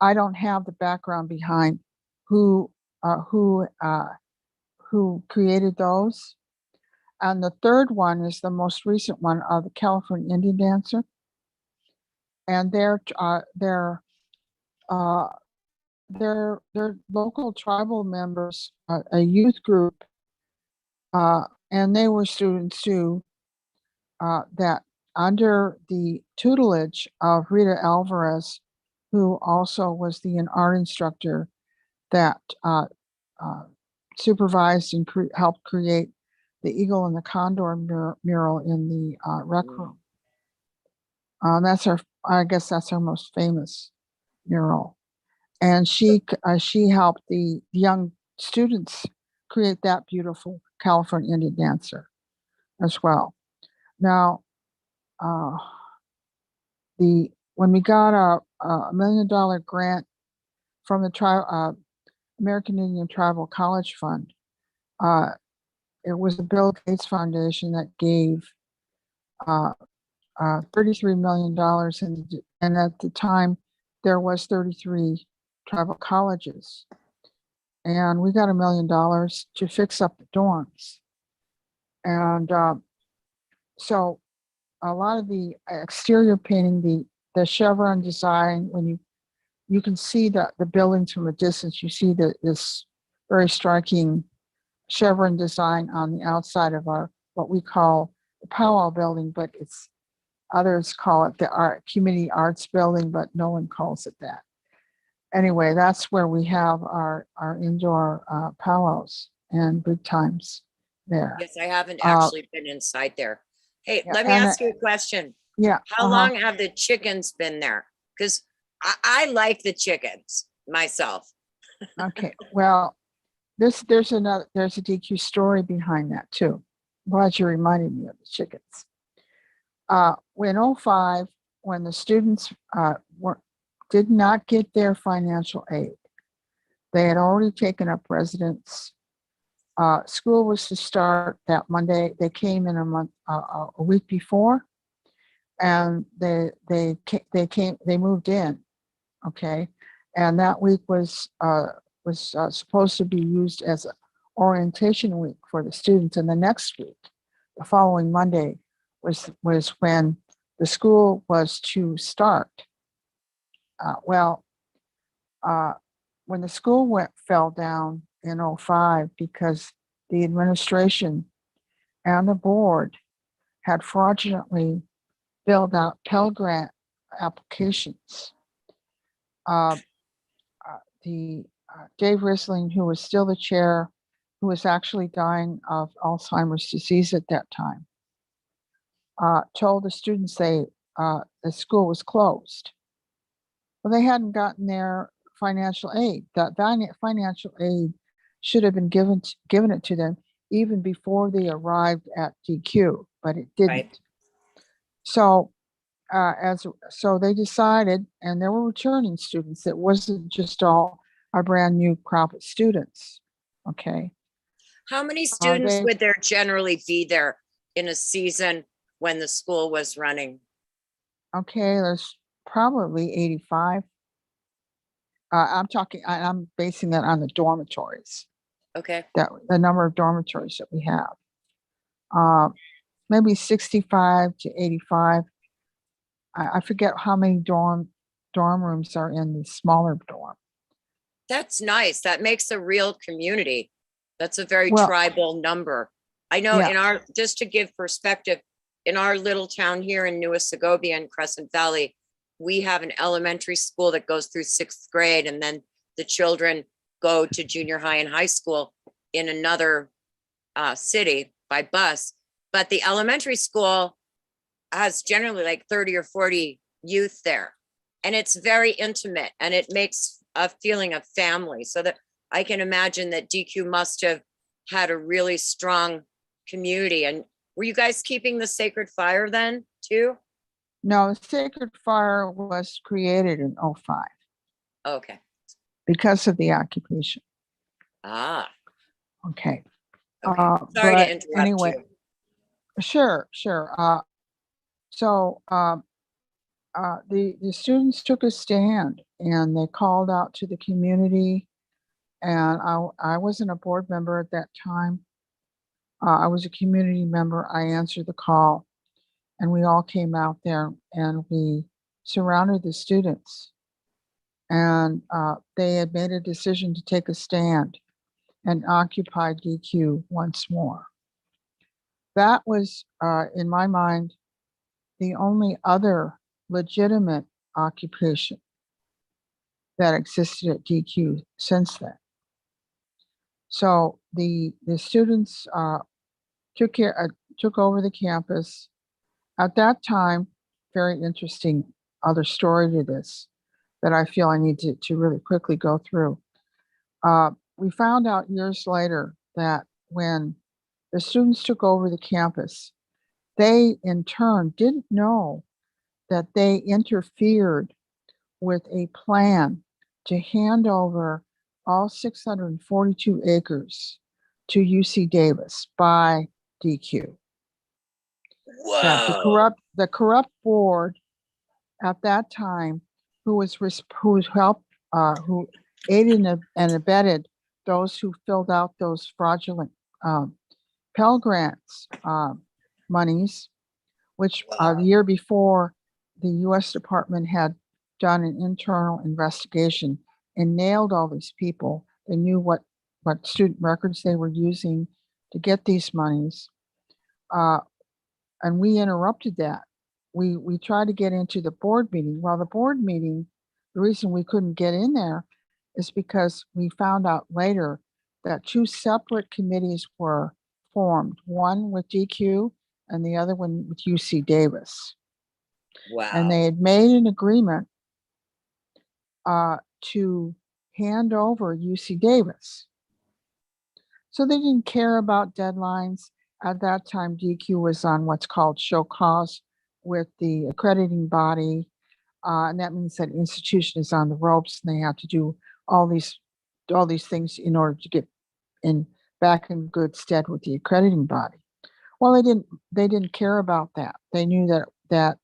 I don't have the background behind who created those. And the third one is the most recent one of the California Indian Dancer, and they're local tribal members, a youth group, and they were students too, that under the tutelage of Rita Alvarez, who also was the art instructor that supervised and helped create the Eagle and the Condor mural in the rec room. I guess that's our most famous mural. And she helped the young students create that beautiful California Indian Dancer as well. Now, when we got a $1 million grant from the American Indian Tribal College Fund, it was the Bill Gates Foundation that gave $33 million, and at the time there was 33 tribal colleges, and we got $1 million to fix up the dorms. And so a lot of the exterior painting, the chevron design, when you can see the buildings from a distance, you see this very striking chevron design on the outside of what we call the powwow building, but others call it the community arts building, but no one calls it that. Anyway, that's where we have our indoor powwows and good times there. Yes, I haven't actually been inside there. Hey, Yeah, let me and ask you a question. Yeah. How long have the chickens been there? Because I like the chickens myself. Okay, well, there's a DQ story behind that too. I'm glad you reminded me of the chickens. In 05, when the students did not get their financial aid, they had already taken up residence. School was to start that Monday. They came in a week before, and they moved in. Okay, and that week was supposed to be used as an orientation week for the students. And the next week, the following Monday, was when the school was to start. When the school fell down in 05 because the administration and the board had fraudulently filled out Pell Grant applications. Dave Risling, who was still the chair, who was actually dying of Alzheimer's disease at that time, told the students the school was closed. Well, they hadn't gotten their financial aid. That financial aid should have been given it to them even before they arrived at DQ, but it didn't. Right. So they decided, and there were returning students. It wasn't just all our brand new crop of students. Okay. How many students would there generally be there in a season when the school was running? Okay, there's probably 85. I'm basing that on the dormitories, Okay, that the number of dormitories that we have. Maybe 65 to 85. I forget how many dorm rooms are in the smaller dorm. that's nice. That makes a real community. That's a very Well, tribal number. I know yeah. in our, just to give perspective, in our little town here in New Segovia and Crescent Valley, we have an elementary school that goes through 6th grade, and then the children go to junior high and high school in another city by bus. But the elementary school has generally like 30 or 40 youth there. And it's very intimate, and it makes a feeling of family. So that I can imagine that DQ must have had a really strong community. And were you guys keeping the sacred fire then too? No, the Sacred Fire was created in '05 Okay. because of the occupation. Ah, Okay. okay. Sorry to But interrupt anyway, you. sure. So the students took a stand and they called out to the community. And I wasn't a board member at that time. I was a community member. I answered the call, and we all came out there and we surrounded the students. And they had made a decision to take a stand and occupy DQ once more. That was, in my mind, the only other legitimate occupation that existed at DQ since then. So the students took over the campus. At that time, very interesting other story to this that I feel I need to really quickly go through. We found out years later that when the students took over the campus, they in turn didn't know that they interfered with a plan to hand over all 642 acres to UC Davis by DQ. That Whoa. the corrupt board at that time, who helped, who aided and abetted those who filled out those fraudulent Pell Grants monies, which the year before the U.S. Department had done an internal investigation and nailed all these people. They knew what student records they were using to get these monies. And we interrupted that. We tried to get into the board meeting. Well, the board meeting, the reason we couldn't get in there is because we found out later that two separate committees were formed, one with DQ and the other one with UC Davis. And Wow. they had made an agreement to hand over UC Davis. So they didn't care about deadlines. At that time, DQ was on what's called show cause with the accrediting body. And that means that institution is on the ropes and they have to do all these things in order to get back in good stead with the accrediting body. Well, they didn't care about that. They knew that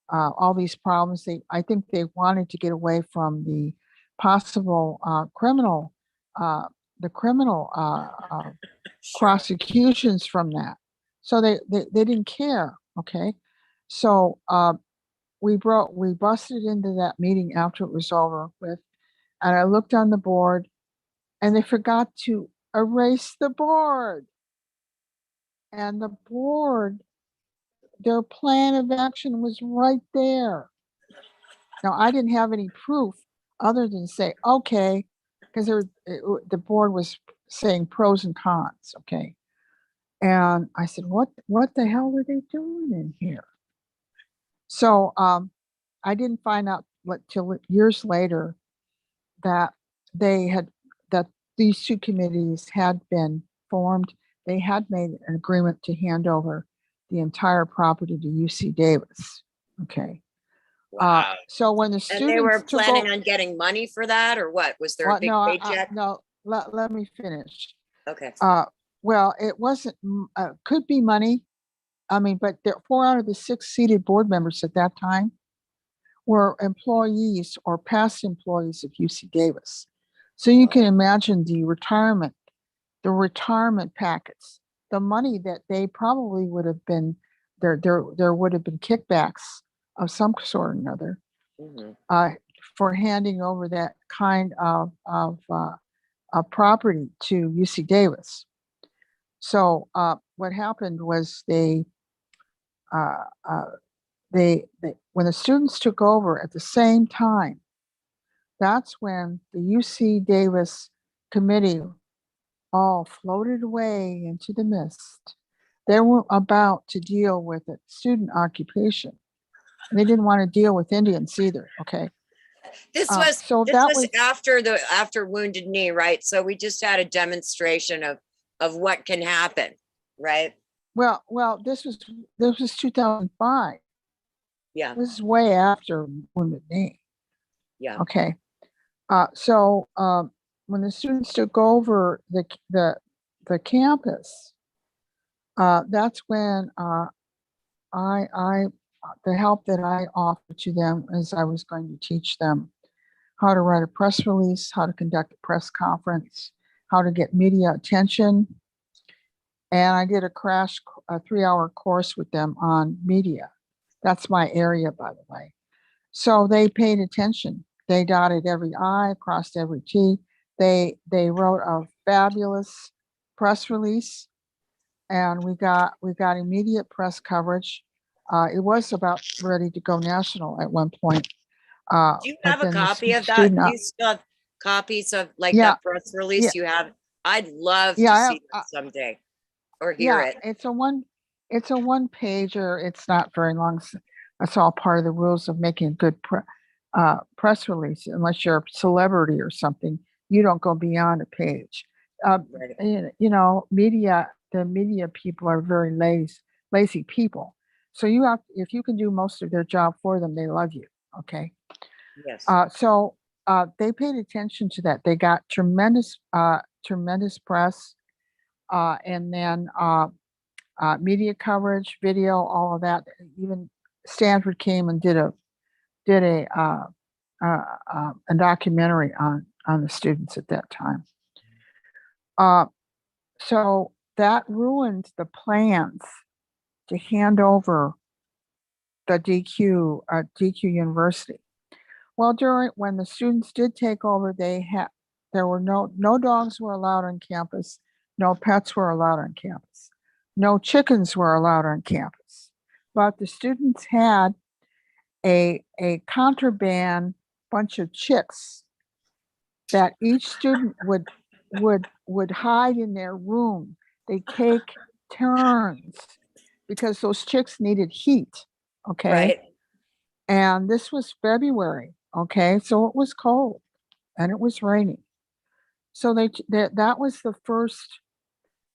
all these problems, I think they wanted to get away from the possible criminal prosecutions from that. So they didn't care. Okay. So we busted into that meeting after it was over with, and I looked on the board and they forgot to erase the board. And the board, their plan of action was right there. Now, I didn't have any proof other than say, okay, because the board was saying pros and cons, okay? And I said, what the hell were they doing in here? So I didn't find out till years later that that these two committees had been formed. They had made an agreement to hand over the entire property to UC Davis, okay? Wow. So when the And they were students took planning over, on getting money for that, or what? Was there a well, big paycheck? no, let me finish. Okay. Well, it wasn't, could be money, I mean, but 4 out of the 6 seated board members at that time were employees or past employees of UC Davis. So you can imagine the retirement packets, the money that they probably would have been, there would have been kickbacks of some sort or another for handing over that kind of property to UC Davis. So what happened was they when the students took over at the same time, that's when the UC Davis committee all floated away into the mist. They were about to deal with it, student occupation. And they didn't want to deal with Indians either. Okay. This was so this that was after Wounded Knee, right? So we just had a demonstration of what can happen, right? well, this was 2005. Yeah, This is way after Wounded Knee. yeah. Okay. So when the students took over the campus, that's when the help that I offered to them is I was going to teach them how to write a press release, how to conduct a press conference, how to get media attention. And I did a 3-hour course with them on media. That's my area, by the way. So they paid attention. They dotted every I, crossed every T. They wrote a fabulous press release, and we got immediate press coverage. It was about ready to go national at one point. Do you but have a then the copy of that? student, Do you still have copies of like yeah, that press release you have? I'd love yeah, to I have, see that someday or hear it. it's a one pager. It's not very long. That's all part of the rules of making a good press release. Unless you're a celebrity or something, you don't go beyond a page. Right. The media people are very lazy people. So if you can do most of their job for them, they love you. Okay. Yes. So they paid attention to that. They got tremendous press, and then media coverage, video, all of that. Even Stanford came and did a documentary on the students at that time. So that ruined the plans to hand over the DQ University. Well, when the students did take over, there were no dogs were allowed on campus, no pets were allowed on campus, no chickens were allowed on campus. But the students had a contraband bunch of chicks that each student would hide in their room. They take turns because those chicks needed heat. Okay. Right. And this was February. Okay. So it was cold and it was raining. So that was the first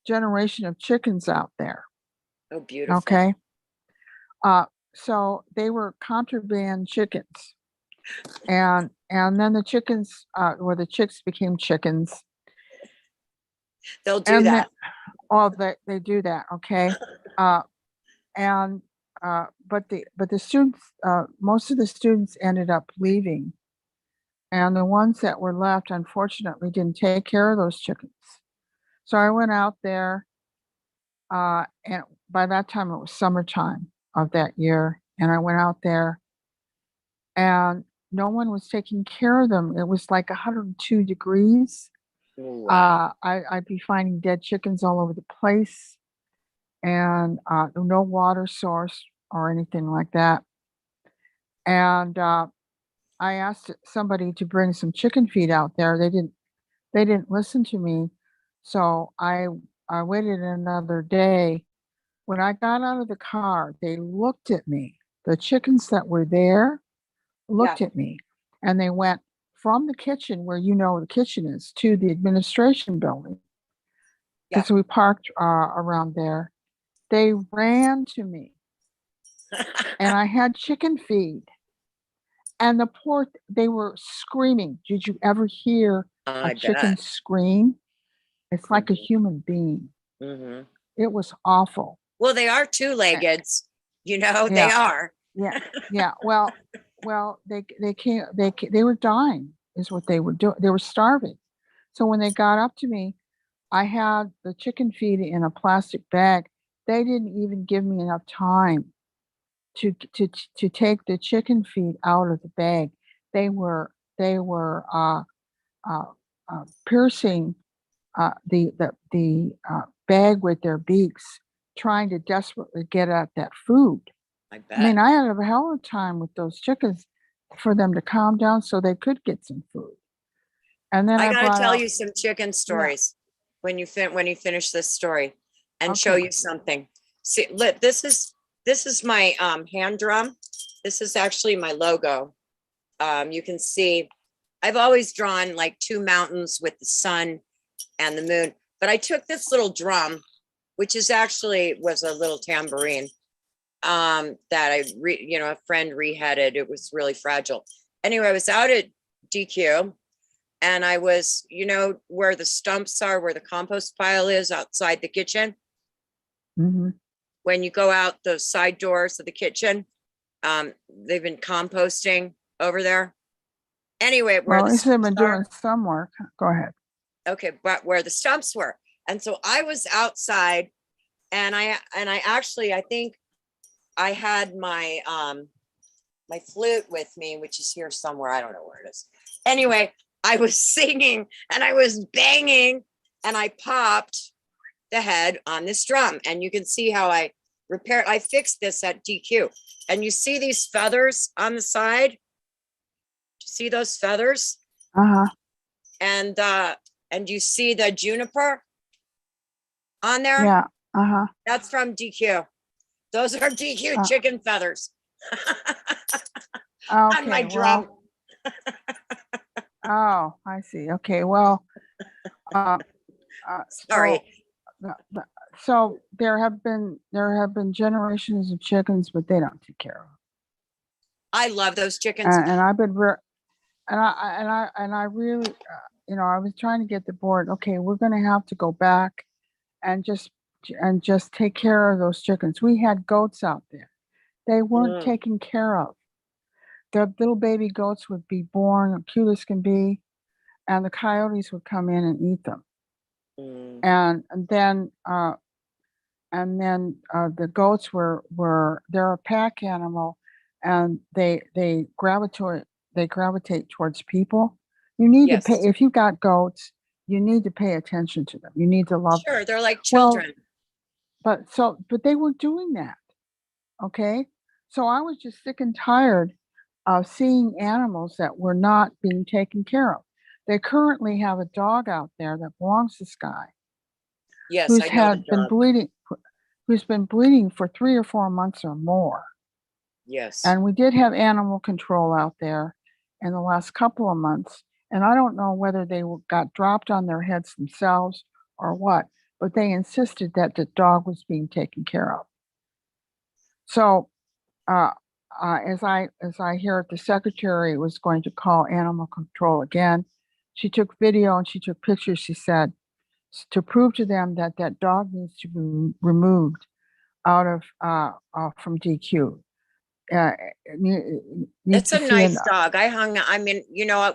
generation of chickens out there. Oh, beautiful. Okay. So they were contraband chickens. And then the chickens, the chicks became chickens. They'll do that. They do that. Okay. But the students, most of the students ended up leaving, and the ones that were left, unfortunately, didn't take care of those chickens. So I went out there, and by that time it was summertime of that year, and I went out there, and no one was taking care of them. It was like 102 degrees. Wow. I'd be finding dead chickens all over the place, and no water source or anything like that. And I asked somebody to bring some chicken feed out there. They didn't listen to me. So I waited another day. When I got out of the car, they looked at me. The chickens that were there looked at me, and they went from the kitchen, where the kitchen is, to the administration building. Because we parked around there. They ran to me, and I had chicken feed. And they were screaming. Did you ever hear a chicken scream? It's like a human being. Mm-hmm. It was awful. Well, they are two-leggeds, they Yeah. are. Yeah, yeah. Well, they were dying, is what they were doing. They were starving. So when they got up to me, I had the chicken feed in a plastic bag. They didn't even give me enough time to take the chicken feed out of the bag. They were piercing the bag with their beaks, trying to desperately get at that food. I I mean, bet. I had a hell of a time with those chickens for them to calm down so they could get some food. And then I I gotta brought tell out, you some chicken yeah, stories when you finish this story and show okay. you something. See, look, this is my hand drum. This is actually my logo. You can see I've always drawn like two mountains with the sun and the moon, but I took this little drum, which is actually was a little tambourine that a friend reheaded. It was really fragile. Anyway, I was out at DQ and I was, where the stumps are, where the compost pile is outside the kitchen. Hmm. When you go out those side doors of the kitchen, they've been composting over there. Anyway, where Well, the at least they've stumps been are, doing some work. Go ahead. okay, but where the stumps were. And so I was outside and I think I had my flute with me, which is here somewhere. I don't know where it is. Anyway, I was singing and I was banging and I popped the head on this drum. And you can see how I fixed this at DQ. And you see these feathers on the side? Do you see those feathers? Uh-huh. And you see the juniper on there? Yeah. Uh-huh. That's from DQ. Those are DQ Uh, chicken feathers on my okay. drum. Well, oh, I see. Okay. Well, uh, Sorry. the- so there have been generations of chickens, but they don't take care of them. I love those chickens. And I've been and I really, I was trying to get the board. Okay, we're going to have to go back and just take care of those chickens. We had goats out there. They weren't Mm, taken care of. The little baby goats would be born, cute as can be, and the coyotes would come in and eat them. mm. And then the goats they're a pack animal, and they gravitate towards people. You need to pay Yes, if you got goats. You need to pay attention to them. You need to love them. sure. They're like Well, children. but they were doing that. Okay, so I was just sick and tired of seeing animals that were not being taken care of. They currently have a dog out there that belongs to Sky, Yes, who's I know the had been dog. bleeding, who's been bleeding for 3 or 4 months or more. Yes. And we did have animal control out there in the last couple of months. And I don't know whether got dropped on their heads themselves or what, but they insisted that the dog was being taken care of. So, uh, as I hear it, the secretary was going to call animal control again. She took video and she took pictures. She said to prove to them that that dog needs to be removed out of from DQ. Needs It's to a see an nice dog. I mean,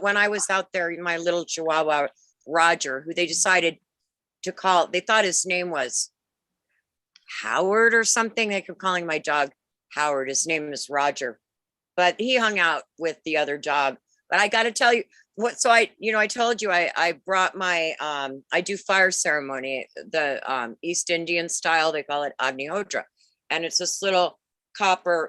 when I was out there, my little Chihuahua, Roger, who they decided to call, they thought his name was Howard or something. They kept calling my dog Howard. His name is Roger, but he hung out with the other dog. But I got to tell you so I told you, I brought my, I do fire ceremony, the East Indian style, they call it Agnihotra. And it's this little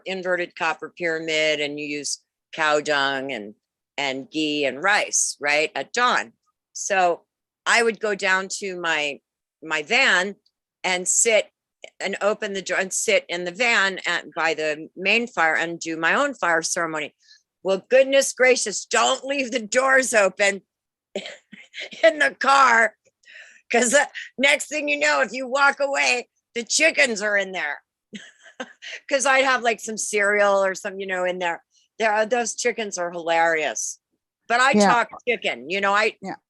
inverted copper pyramid, and you use cow dung and ghee and rice, right, at dawn. So I would go down to my van and sit and open the door and sit in the van by the main fire and do my own fire ceremony. Well, goodness gracious, don't leave the doors open in the car, because the next thing you know, if you walk away, the chickens are in there. Because I'd have like some cereal or some, in there. Those chickens are hilarious. But I yeah, talk chicken, yeah.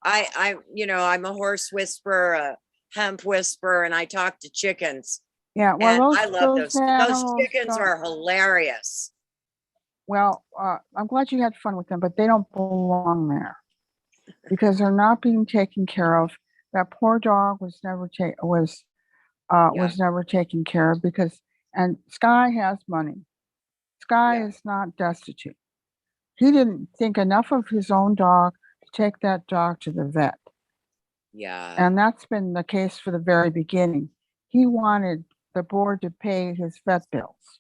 I'm a horse whisperer, a hemp whisperer, and I talk to chickens. Yeah, And well, I love those those. Those animals chickens don't, are hilarious. well, I'm glad you had fun with them, but they don't belong there because they're not being taken care of. That poor dog was never Yeah, was never taken care of because, and Sky has money. Sky yeah, is not destitute. He didn't think enough of his own dog to take that dog to the vet. yeah, And that's been the case for the very beginning. He wanted the board to pay his vet bills.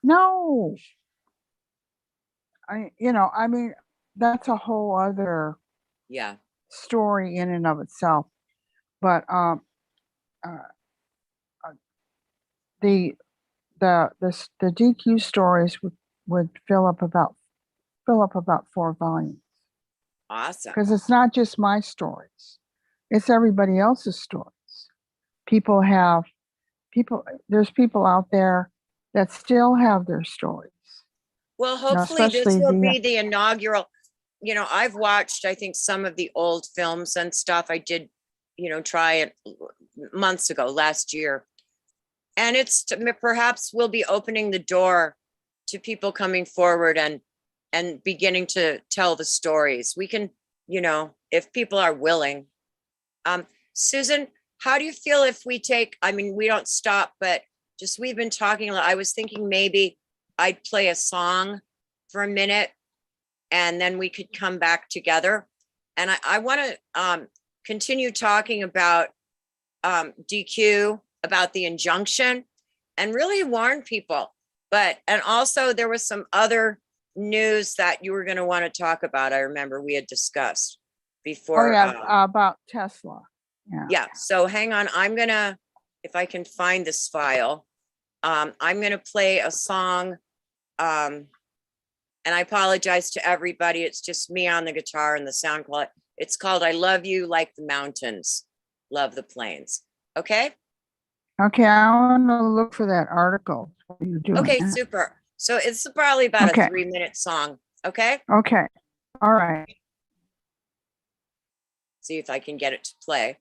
No, I mean, that's a whole other yeah. story in and of itself. But uh, uh, the DQ stories would fill up about 4 volumes Awesome. because it's not just my stories; it's everybody else's stories. People have people. There's people out there that still have their stories. Well, hopefully this Especially will the be the inaugural. I've watched, I think, some of the old films and stuff. I did, try it months ago, last year. And perhaps we'll be opening the door to people coming forward and beginning to tell the stories. We can, if people are willing. Susan, how do you feel if we take, I mean, we don't stop, but just we've been talking a lot. I was thinking maybe I'd play a song for a minute and then we could come back together. And I want to continue talking about DQ, about the injunction, and really warn people. And also there was some other news that you were going to want to talk about. I remember we had discussed before. about Tesla. Yeah. Yeah. So hang on. If I can find this file, I'm going to play a song. And I apologize to everybody. It's just me on the guitar and the sound quality. It's called I Love You Like the Mountains, Love the Plains. Okay. Okay, I want to look for that article. What are you doing? Okay, super. So it's probably about Okay. a 3-minute song. Okay. Okay. All right. See if I can get it to play.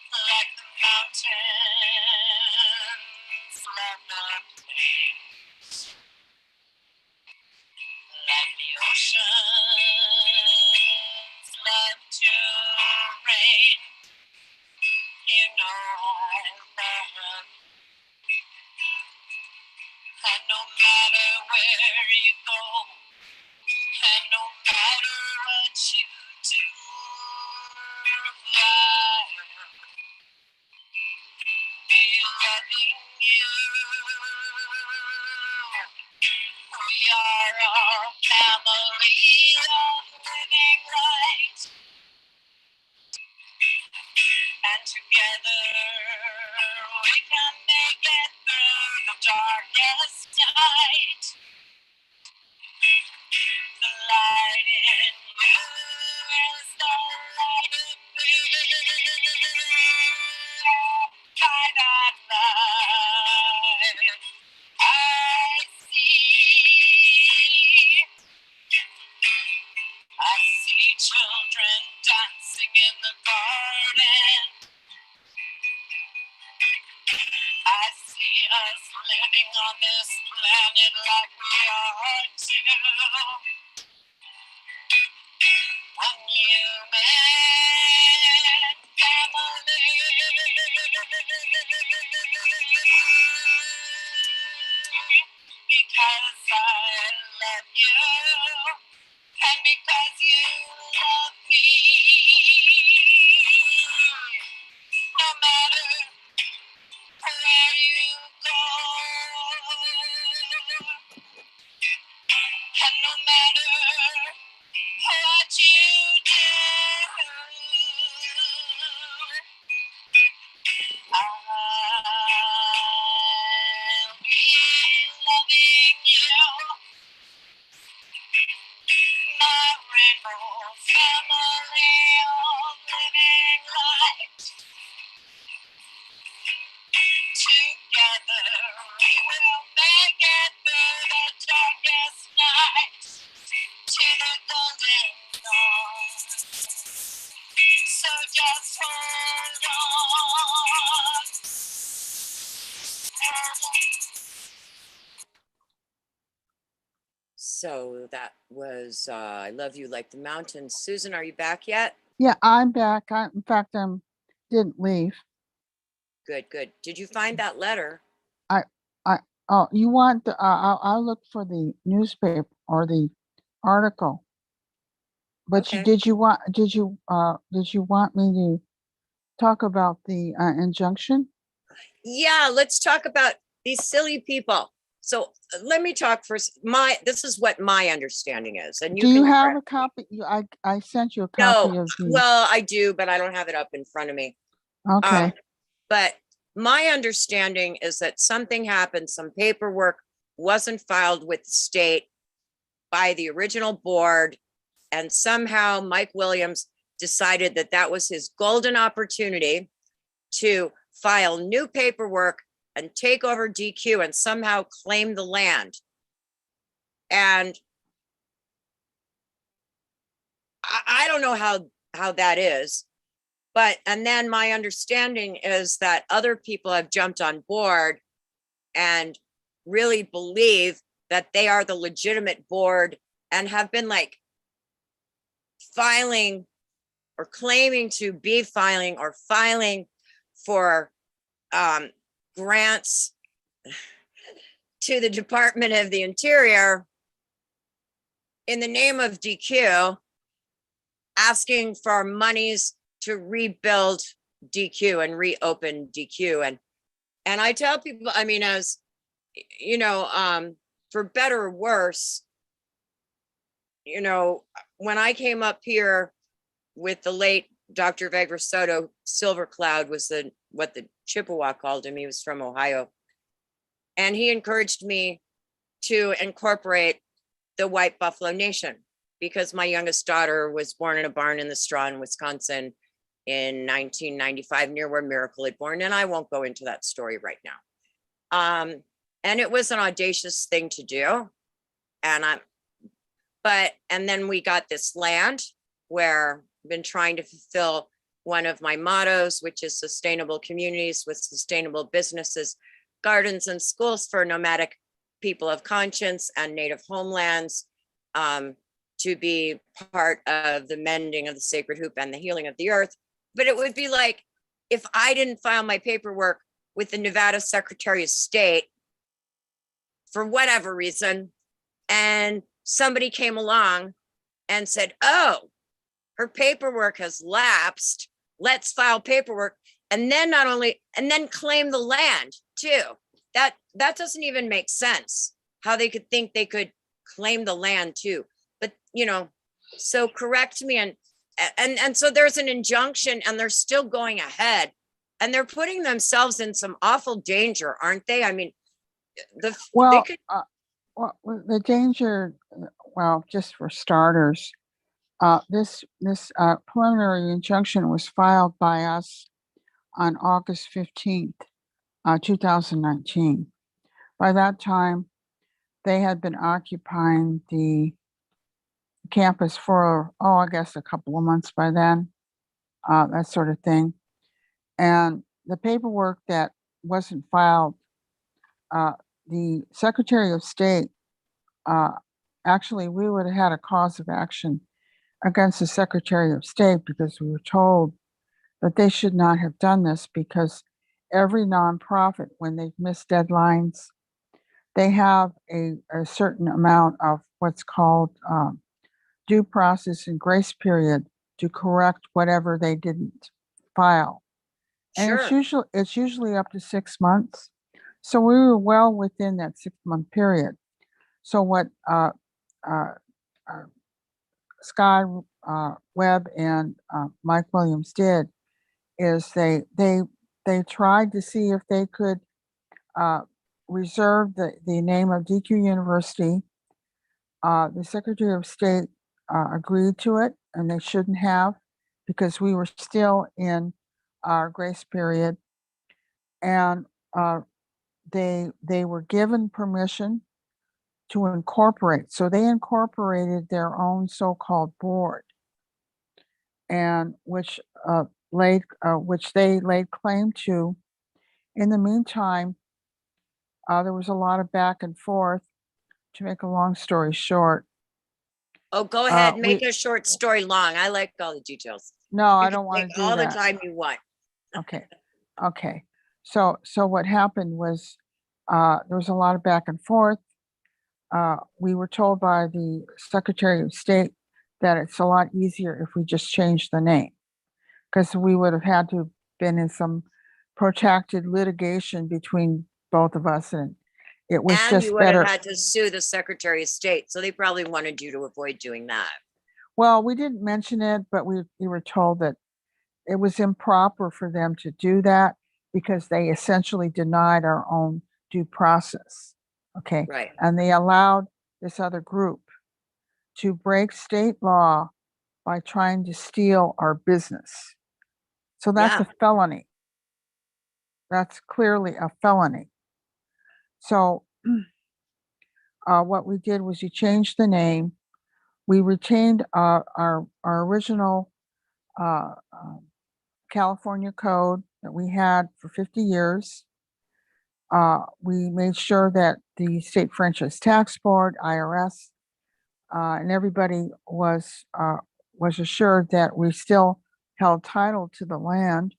Like the mountains, love the plains, like the oceans, love to rain. You know I love, and no matter where you go, and no matter what you do, be loving you. We are all family of living right, and together we can make it through the darkest night. The light in you is the light in me. By that light, I see children dancing in the garden. I see us living on this planet like we are too. One human family. Because I love you, and because you love me. No matter where you go, and no matter family of living light. Together we will make it through the darkest night to the golden dawn. So just hold on. So that was I Love You Like the Mountains. Susan, are you back yet? Yeah, I'm back. In fact, didn't leave. Good, good. Did you find that letter? Oh, you want the, I'll look for the newspaper or the article. But Okay. did you want me to talk about the injunction? Yeah, let's talk about these silly people. So let me talk first. This is what my understanding is, and Do you can have correct- a copy? I sent you a No, copy of the. well, I do, but I don't have it up in front of me. Okay. But my understanding is that something happened, some paperwork wasn't filed with the state by the original board, and somehow Mike Williams decided that that was his golden opportunity to file new paperwork and take over DQ and somehow claim the land. And I don't know how that is, but, and then my understanding is that other people have jumped on board and really believe that they are the legitimate board and have been like filing or claiming to be filing or filing for grants to the Department of the Interior in the name of DQ, asking for monies to rebuild DQ and reopen DQ. And I tell people, I mean, as you know, for better or worse, you know, when I came up here with the late Dr. Vegra Soto, Silver Cloud was what the Chippewa called him. He was from Ohio. And he encouraged me to incorporate the White Buffalo Nation because my youngest daughter was born in a barn in the straw in Wisconsin in 1995, near where Miracle had born. And I won't go into that story right now. And it was an audacious thing to do. And then we got this land where I've been trying to fulfill one of my mottos, which is sustainable communities with sustainable businesses, gardens and schools for nomadic people of conscience and native homelands, to be part of the mending of the sacred hoop and the healing of the earth. But it would be like if I didn't file my paperwork with the Nevada Secretary of State for whatever reason, and somebody came along and said, oh, her paperwork has lapsed, let's file paperwork, and then claim the land too. That doesn't even make sense, how they could think they could claim the land too. But you know, so correct me. And so there's an injunction and they're still going ahead and they're putting themselves in some awful danger, aren't they? I mean, the danger, well, just for starters, this preliminary injunction was filed by us on August 15th, 2019. By that time, they had been occupying the campus for, I guess a couple of months by then, that sort of thing. And the paperwork that wasn't filed, the Secretary of State, actually, we would have had a cause of action against the Secretary of State because we were told that they should not have done this because every nonprofit, when they've missed deadlines, they have a certain amount of what's called due process and grace period to correct whatever they didn't file. And sure. it's usually up to 6 months. So we were well within that 6-month period. So what Sky Webb and Mike Williams did is they tried to see if they could reserve the name of DQ University. The Secretary of State agreed to it, and they shouldn't have, because we were still in our grace period. And they were given permission to incorporate. So they incorporated their own so-called board, and which they laid claim to. In the meantime, there was a lot of back and forth. To make a long story short, Oh, go ahead. Make we a short story long. I like all the details. no, You I can don't want take to do all the that. time you want. Okay, okay. So what happened was there was a lot of back and forth. We were told by the Secretary of State that it's a lot easier if we just change the name, because we would have had to have been in some protracted litigation between both of us, and it was And just you would have better. had to sue the Secretary of State. So they probably wanted you to avoid doing that. Well, we didn't mention it, but we were told that it was improper for them to do that because they essentially denied our own due process. Okay. Right. And they allowed this other group to break state law by trying to steal our business. So that's Yeah. a felony. That's clearly a felony. So what we did was you changed the name. We retained our original California code that we had for 50 years. We made sure that the State Franchise Tax Board, IRS, and everybody was assured that we still held title to the land.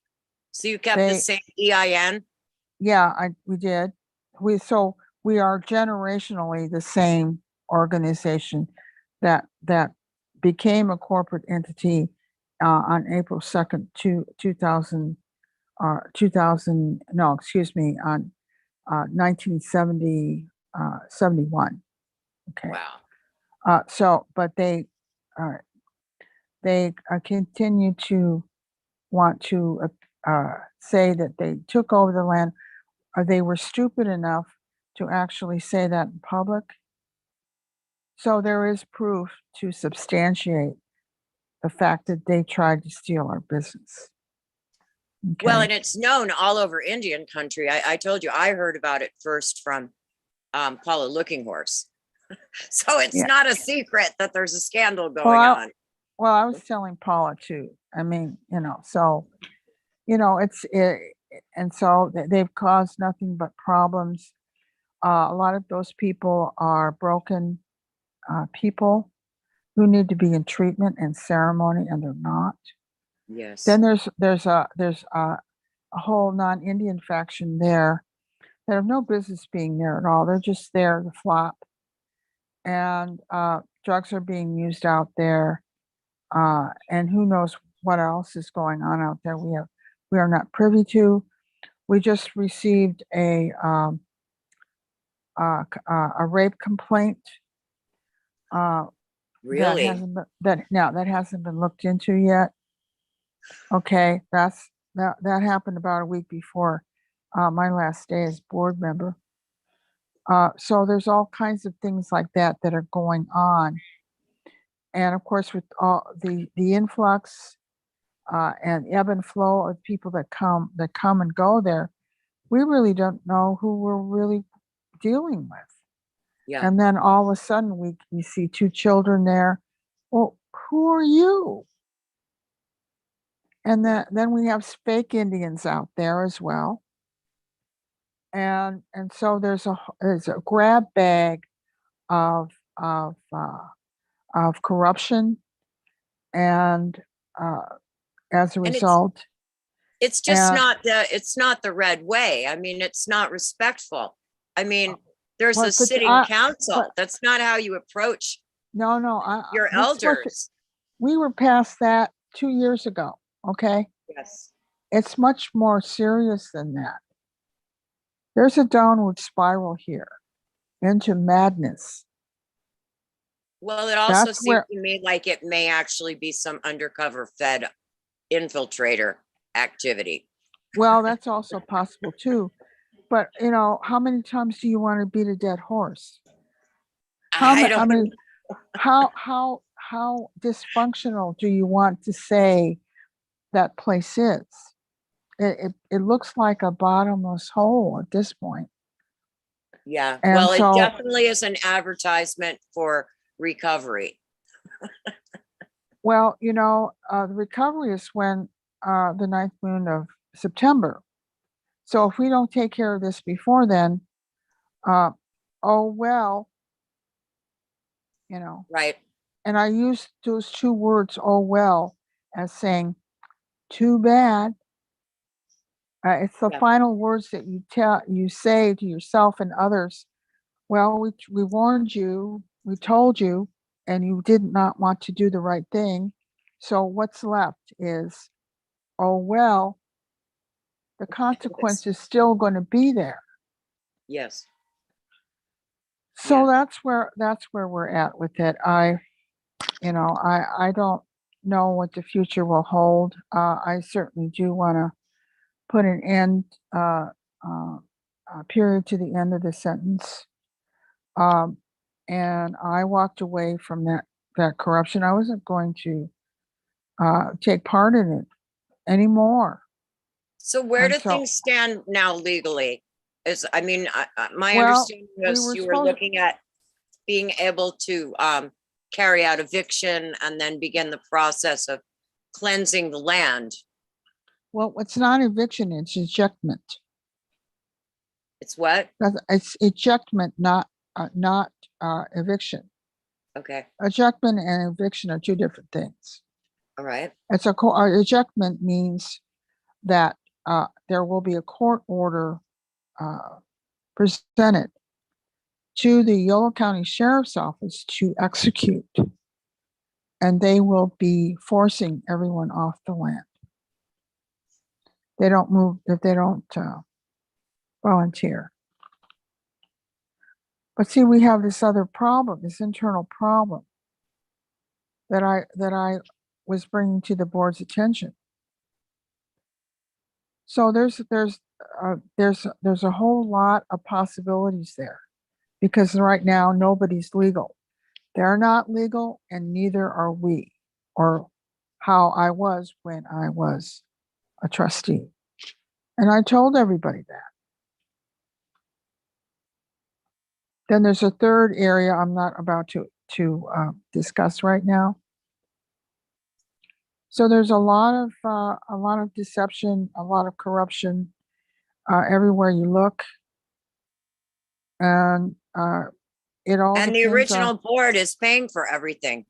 So you kept the same EIN? Yeah, we did. We are generationally the same organization that became a corporate entity on April 2nd, 2000, no, excuse me, on 1970, 71. Okay. Wow. But they continue to want to say that they took over the land, or they were stupid enough to actually say that in public. So there is proof to substantiate the fact that they tried to steal our business. Okay. Well, and it's known all over Indian country. I told you, I heard about it first from Paula Looking Horse. So it's not a secret that there's a scandal going on. Well, I was telling Paula too. I mean, so, and so they've caused nothing but problems. A lot of those people are broken people who need to be in treatment and ceremony, and they're not. Yes. Then there's a whole non-Indian faction there that have no business being there at all. They're just there to flop, and drugs are being used out there, and who knows what else is going on out there. We are not privy to. We just received a rape complaint. Really? That hasn't been looked into yet. Okay, that happened about a week before my last day as board member. So there's all kinds of things like that are going on, and of course with all the influx and ebb and flow of people that come and go there, we really don't know who we're really dealing with. Yeah. And then all of a sudden we see two children there. Well, who are you? And then we have fake Indians out there as well. And so there's a grab bag of corruption, and as a result, it's just not the red way. I mean, it's not respectful. I mean, there's a sitting council. That's not how you approach your elders. We were past that 2 years ago. Okay. Yes. It's much more serious than that. There's a downward spiral here into madness. Well, it also seems to me like it may actually be some undercover Fed infiltrator activity. Well, that's also possible too. But how many times do you want to beat a dead horse? How how dysfunctional do you want to say that place is? It looks like a bottomless hole at this point. Yeah, And well, it so, definitely is an advertisement for recovery. well, the recovery is when the ninth moon of September. So if we don't take care of this before then, uh, oh well, Right. and I use those two words, oh well, as saying, too bad. It's the Yeah. final words that you say to yourself and others. Well, we warned you, we told you, and you did not want to do the right thing. So what's left is, oh well, the consequence is still going to be there. Yes. So Yeah. that's where we're at with it. I don't know what the future will hold. I certainly do want to put an end period to the end of the sentence. Um, and I walked away from that corruption. I wasn't going to take part in it anymore. So where And do so, things stand now legally? My well, understanding we was were you were supposed. looking at being able to carry out eviction and then begin the process of cleansing the land. Well, it's not eviction; it's ejectment. It's what? It's ejectment, not eviction. Okay. Ejectment and eviction are two different things. All right. Ejectment means that there will be a court order presented to the Yolo County Sheriff's Office to execute, and they will be forcing everyone off the land. They don't move if they don't volunteer. But see, we have this other problem, this internal problem that I was bringing to the board's attention. So there's a whole lot of possibilities there, because right now nobody's legal. They're not legal, and neither are we, or how I was when I was a trustee. And I told everybody that. Then there's a third area I'm not about to discuss right now. So there's a lot of deception, a lot of corruption everywhere you look, and it all And the depends on. original board is paying for everything,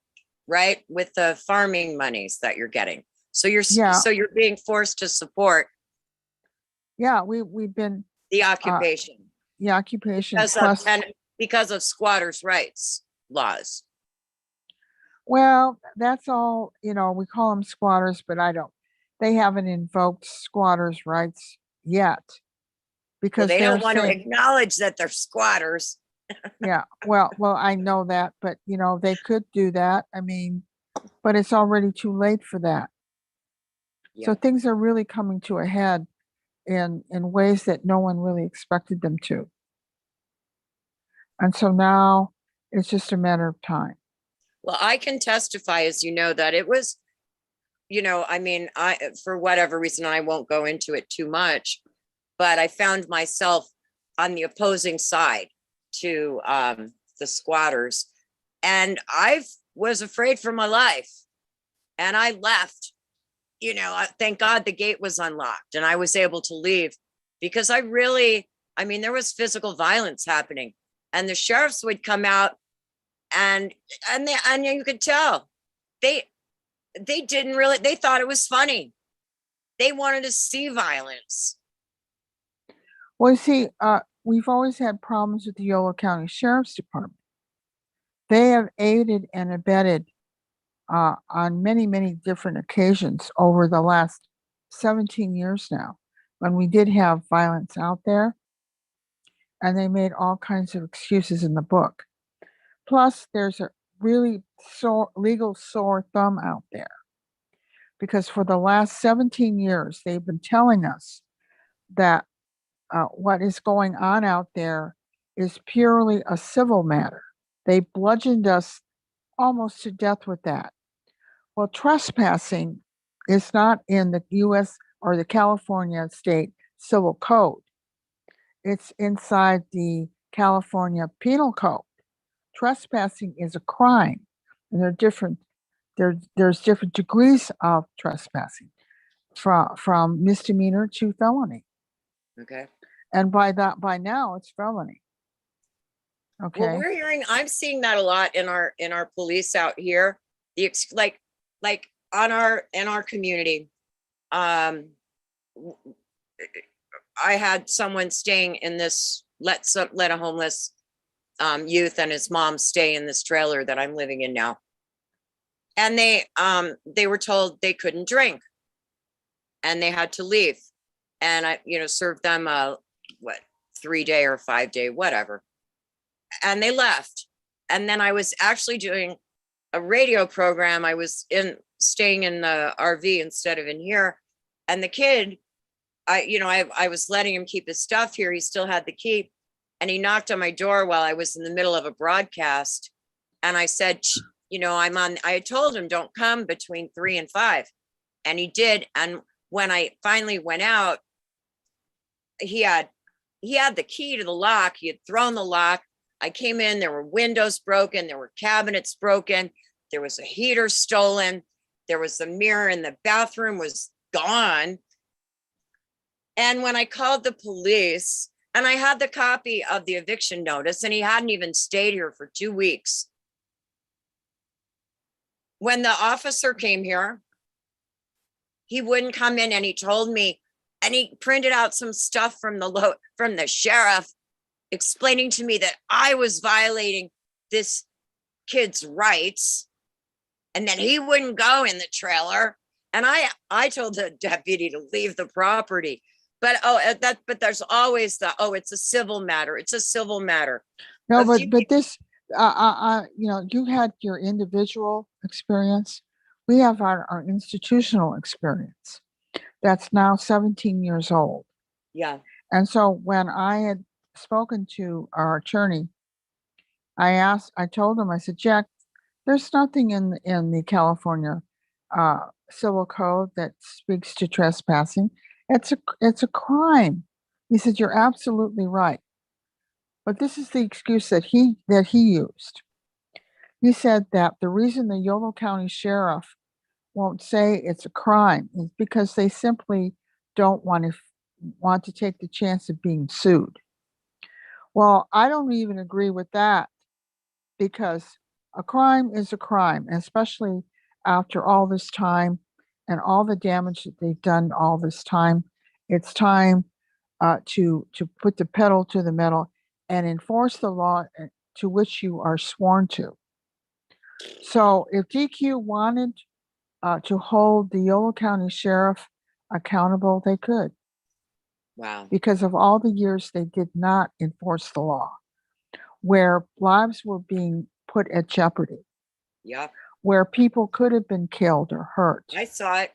right? With the farming monies that you're getting. So Yeah. so you're being forced to support Yeah, we've been the occupation the occupation plus. because of squatters' rights laws. Well, that's all, we call them squatters, but they haven't invoked squatters' rights yet, Well, because they they're don't want to saying, acknowledge that they're squatters. yeah, well, I know that, but they could do that. I mean, but it's already too late for that. So Yeah. things are really coming to a head in ways that no one really expected them to. And so now it's just a matter of time. Well, I can testify, as you know, that it was, for whatever reason, I won't go into it too much, but I found myself on the opposing side to the squatters, and I was afraid for my life, and I left. Thank God the gate was unlocked and I was able to leave, because there was physical violence happening, and the sheriffs would come out, and you could tell they didn't really, they thought it was funny. They wanted to see violence. Well, you see, we've always had problems with the Yolo County Sheriff's Department. They have aided and abetted on many, many different occasions over the last 17 years now, when we did have violence out there, and they made all kinds of excuses in the book. Plus, there's a really legal sore thumb out there, because for the last 17 years, they've been telling us that what is going on out there is purely a civil matter. They bludgeoned us almost to death with that. Well, trespassing is not in the US or the California state civil code. It's inside the California penal code. Trespassing is a crime, and there's different degrees of trespassing from misdemeanor to felony. Okay. And by now it's felony. Okay. Well, I'm seeing that a lot in our police out here. Like in our community. I had someone staying in this, let a homeless youth and his mom stay in this trailer that I'm living in now. And they were told they couldn't drink and they had to leave. And I, served them a 3-day or 5-day, whatever. And they left. And then I was actually doing a radio program. I was staying in the RV instead of in here. And the kid, I was letting him keep his stuff here. He still had the key. And he knocked on my door while I was in the middle of a broadcast. And I said, I told him don't come between 3 and 5. And he did. And when I finally went out, he had the key to the lock. He had thrown the lock. I came in, there were windows broken. There were cabinets broken. There was a heater stolen. There was a mirror in the bathroom was gone. And when I called the police, and I had the copy of the eviction notice, and he hadn't even stayed here for 2 weeks. When the officer came here, he wouldn't come in, and he told me, and he printed out some stuff from the sheriff explaining to me that I was violating this kid's rights and that he wouldn't go in the trailer. And I told the deputy to leave the property. But there's always it's a civil matter. It's a civil matter. No, but this, you had your individual experience. We have our institutional experience. That's now 17 years old. Yeah. And so when I had spoken to our attorney, I told him, I said, Jack, there's nothing in the California civil code that speaks to trespassing. It's a crime. He said, you're absolutely right. But this is the excuse that he used. He said that the reason the Yolo County Sheriff won't say it's a crime is because they simply don't want to take the chance of being sued. Well, I don't even agree with that, because a crime is a crime, especially after all this time and all the damage that they've done all this time. It's time to put the pedal to the metal and enforce the law to which you are sworn to. So if DQ wanted to hold the Yolo County Sheriff accountable, they could. Wow. Because of all the years they did not enforce the law, where lives were being put at jeopardy. Yeah. Where people could have been killed or hurt. I saw it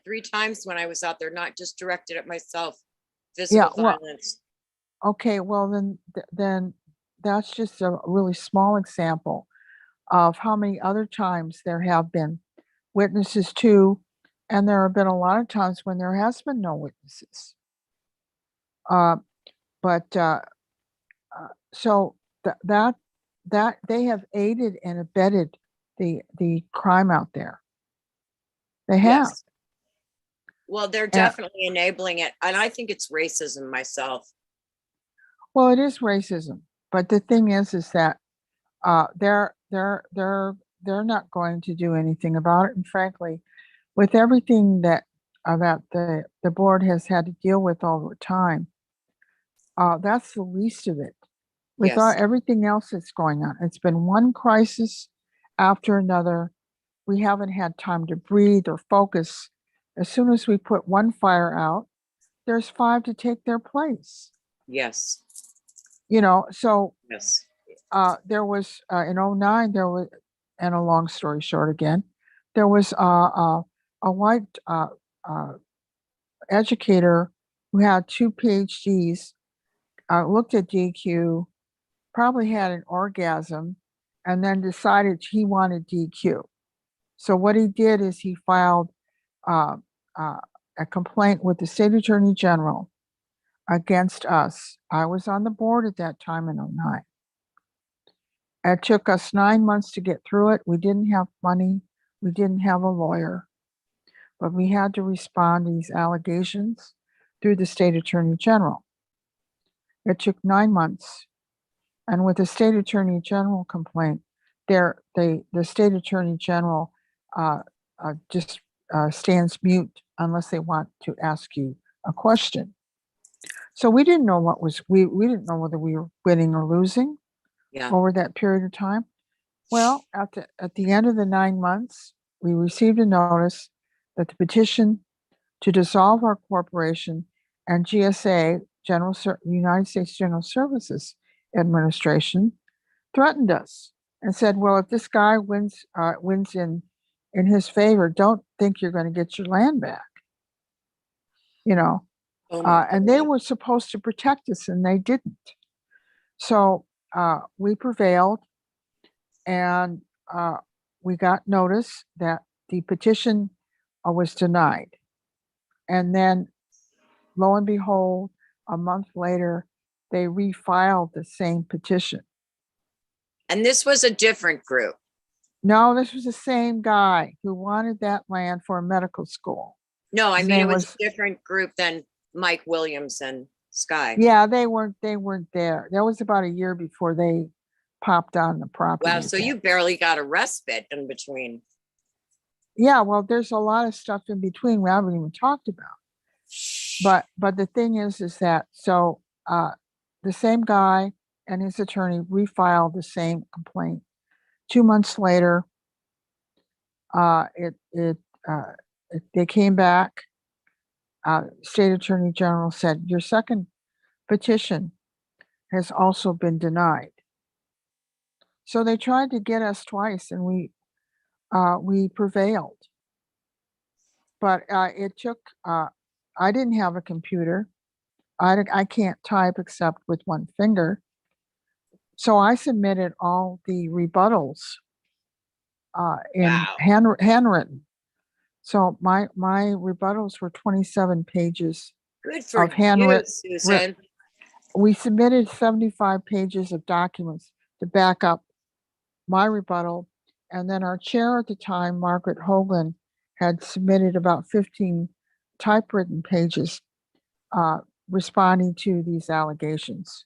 3 times when I was out there, not just directed at myself. Physical violence. Okay, well then that's just a really small example of how many other times there have been witnesses to, and there have been a lot of times when there has been no witnesses. So that they have aided and abetted the crime out there. They have. Yes. Well, they're definitely enabling it, and I think it's racism myself. Well, it is racism, but the thing is that they're not going to do anything about it. And frankly, with everything that the board has had to deal with all the time, that's the least of it. With everything else that's going on, it's been one crisis after another. We haven't had time to breathe or focus. As soon as we put one fire out, there's 5 to take their place. Yes. So yes. There was in 2009, there was, and a long story short again, there was a white educator who had 2 PhDs, looked at DQ, probably had an orgasm, and then decided he wanted DQ. So what he did is he filed uh, a complaint with the state attorney general against us. I was on the board at that time in '09. It took us 9 months to get through it. We didn't have money. We didn't have a lawyer, but we had to respond to these allegations through the state attorney general. It took 9 months. And with the state attorney general complaint, the state attorney general just stands mute unless they want to ask you a question. So we didn't know we didn't know whether we were winning or losing Yeah. over that period of time. Well, at the end of the 9 months, we received a notice that the petition to dissolve our corporation and GSA, United States General Services Administration, threatened us and said, "Well, if this guy wins in his favor, don't think you're going to get your land back." You know, Oh my and they God. were supposed to protect us, and they didn't. So we prevailed, and we got notice that the petition was denied. And then, lo and behold, a month later, they refiled the same petition. And this was a different group. No, this was the same guy who wanted that land for a medical school. No, I His mean, it name was a different group than Mike Williams and Sky. Yeah, they weren't there. That was about a year before they popped on the property. Wow. So again. you barely got a respite in between. Yeah, well, there's a lot of stuff in between we haven't even talked about. But the thing is that so the same guy and his attorney refiled the same complaint. 2 months later, they came back. State Attorney General said, "Your second petition has also been denied." So they tried to get us twice, and we prevailed. But it took. I didn't have a computer. I can't type except with one finger. So I submitted all the rebuttals in Wow. handwritten. So my rebuttals were 27 pages Good for of you, handwritten. Susan. We submitted 75 pages of documents to back up my rebuttal. And then our chair at the time, Margaret Hoagland, had submitted about 15 typewritten pages responding to these allegations.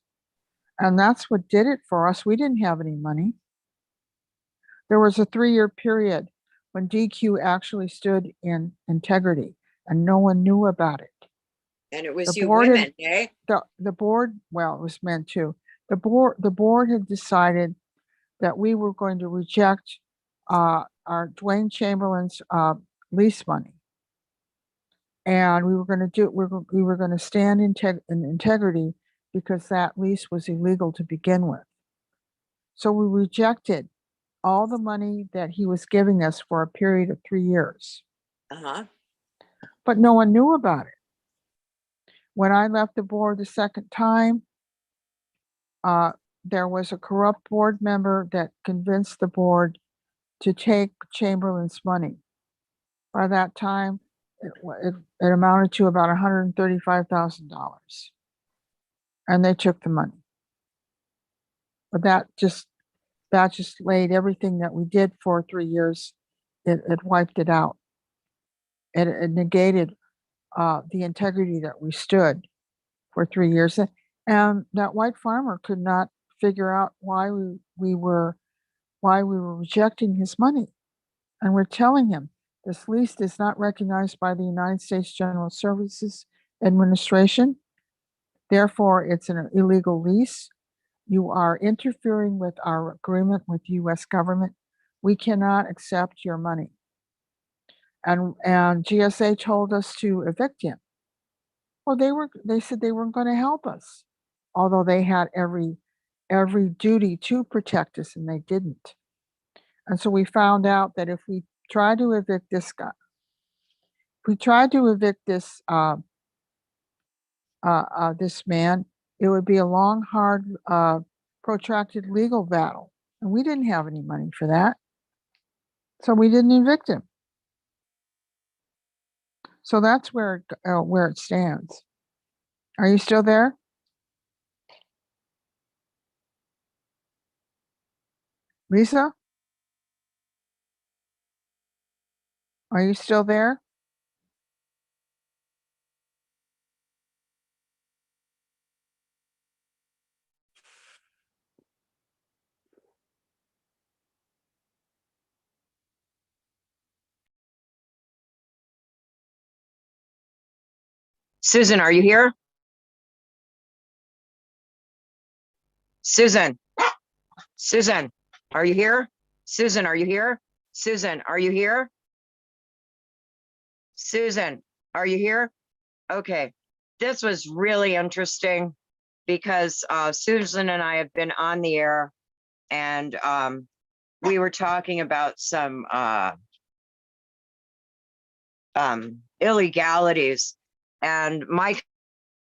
And that's what did it for us. We didn't have any money. There was a 3-year period when DQ actually stood in integrity and no one knew about it. And it was The you board women, eh? The board, well, it was meant to. The board had decided that we were going to reject our Dwayne Chamberlain's lease money, and we were going to stand in integrity because that lease was illegal to begin with. So we rejected all the money that he was giving us for a period of 3 years, Uh-huh. but no one knew about it. When I left the board the second time, there was a corrupt board member that convinced the board to take Chamberlain's money. By that time, it amounted to about $135,000, and they took the money. But that just laid everything that we did for 3 years. It wiped it out. It negated the integrity that we stood for 3 years, and that white farmer could not figure out why we were rejecting his money. And we're telling him this lease is not recognized by the United States General Services Administration. Therefore, it's an illegal lease. You are interfering with our agreement with the U.S. government. We cannot accept your money. And GSA told us to evict him. Well, they said they weren't going to help us, although they had every duty to protect us, and they didn't. And so we found out that if we tried to evict this guy, if we tried to evict this this man, it would be a long, hard, protracted legal battle. And we didn't have any money for that. So we didn't evict him. So that's where it stands. Are you still there? Lisa? Are you still there? Susan, are you here? Susan, Susan, are you here? Susan, are you here? Susan, are you here? Susan, are you here? Okay, this was really interesting because Susan and I have been on the air and we were talking about some illegalities and my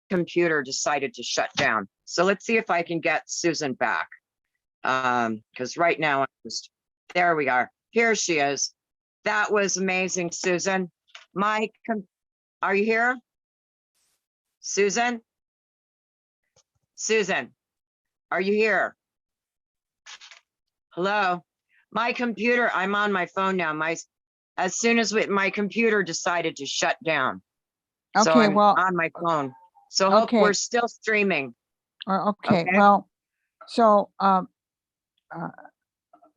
computer decided to shut down. So let's see if I can get Susan back. Because right now, there we are. Here she is. That was amazing, Susan. Are you here? Susan? Susan, are you here? Hello? My computer, I'm on my phone now. As soon as my computer decided to shut down. So Okay, I'm well, on my phone. So hope okay. we're still streaming. Okay, Okay. well, so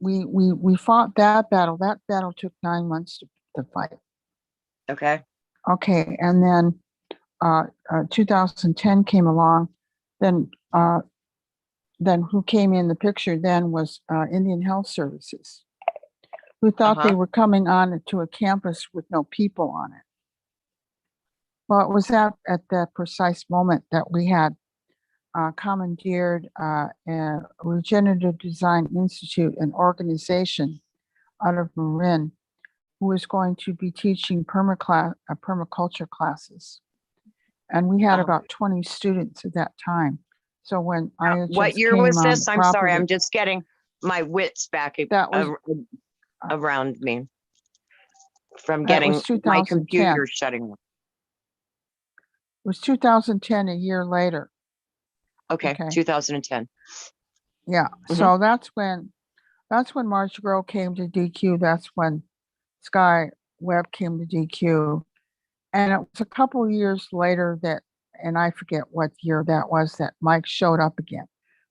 we fought that battle. That battle took 9 months to fight. Okay. Okay, and then 2010 came along. Then who came in the picture then was Indian Health Services, who thought they were coming on to a campus with no people on it. Well, it was at that precise moment that we had commandeered a Regenerative Design Institute, an organization out of Marin, who was going to be teaching permaculture classes. And we had about 20 students at that time. So when What year was this? I'm sorry, I'm just getting my wits back around me from getting my computer shutting off. It was 2010, a year later. Okay. 2010. Yeah. So that's when March Girl came to DQ. That's when Sky Webb came to DQ. And it was a couple of years later that, and I forget what year that was, that Mike showed up again.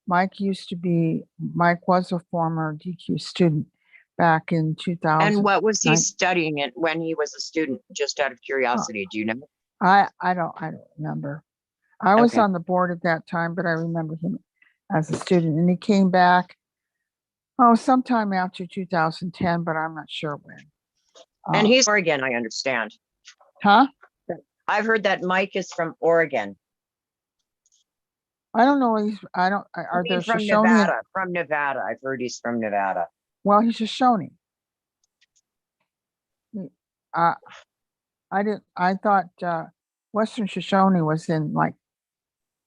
Mike was a former DQ student back in 2000. And what was he studying it when he was a student? Just out of curiosity, do you know? I don't remember. I was on the board at that time, but I remember him as a student, and he came back sometime after 2010, but I'm not sure when. And he's Oregon, I understand. Huh? I've heard that Mike is from Oregon. I don't know. Are there from Shoshone? Nevada? From Nevada. I've heard he's from Nevada. Well, he's Shoshone. I thought Western Shoshone was in like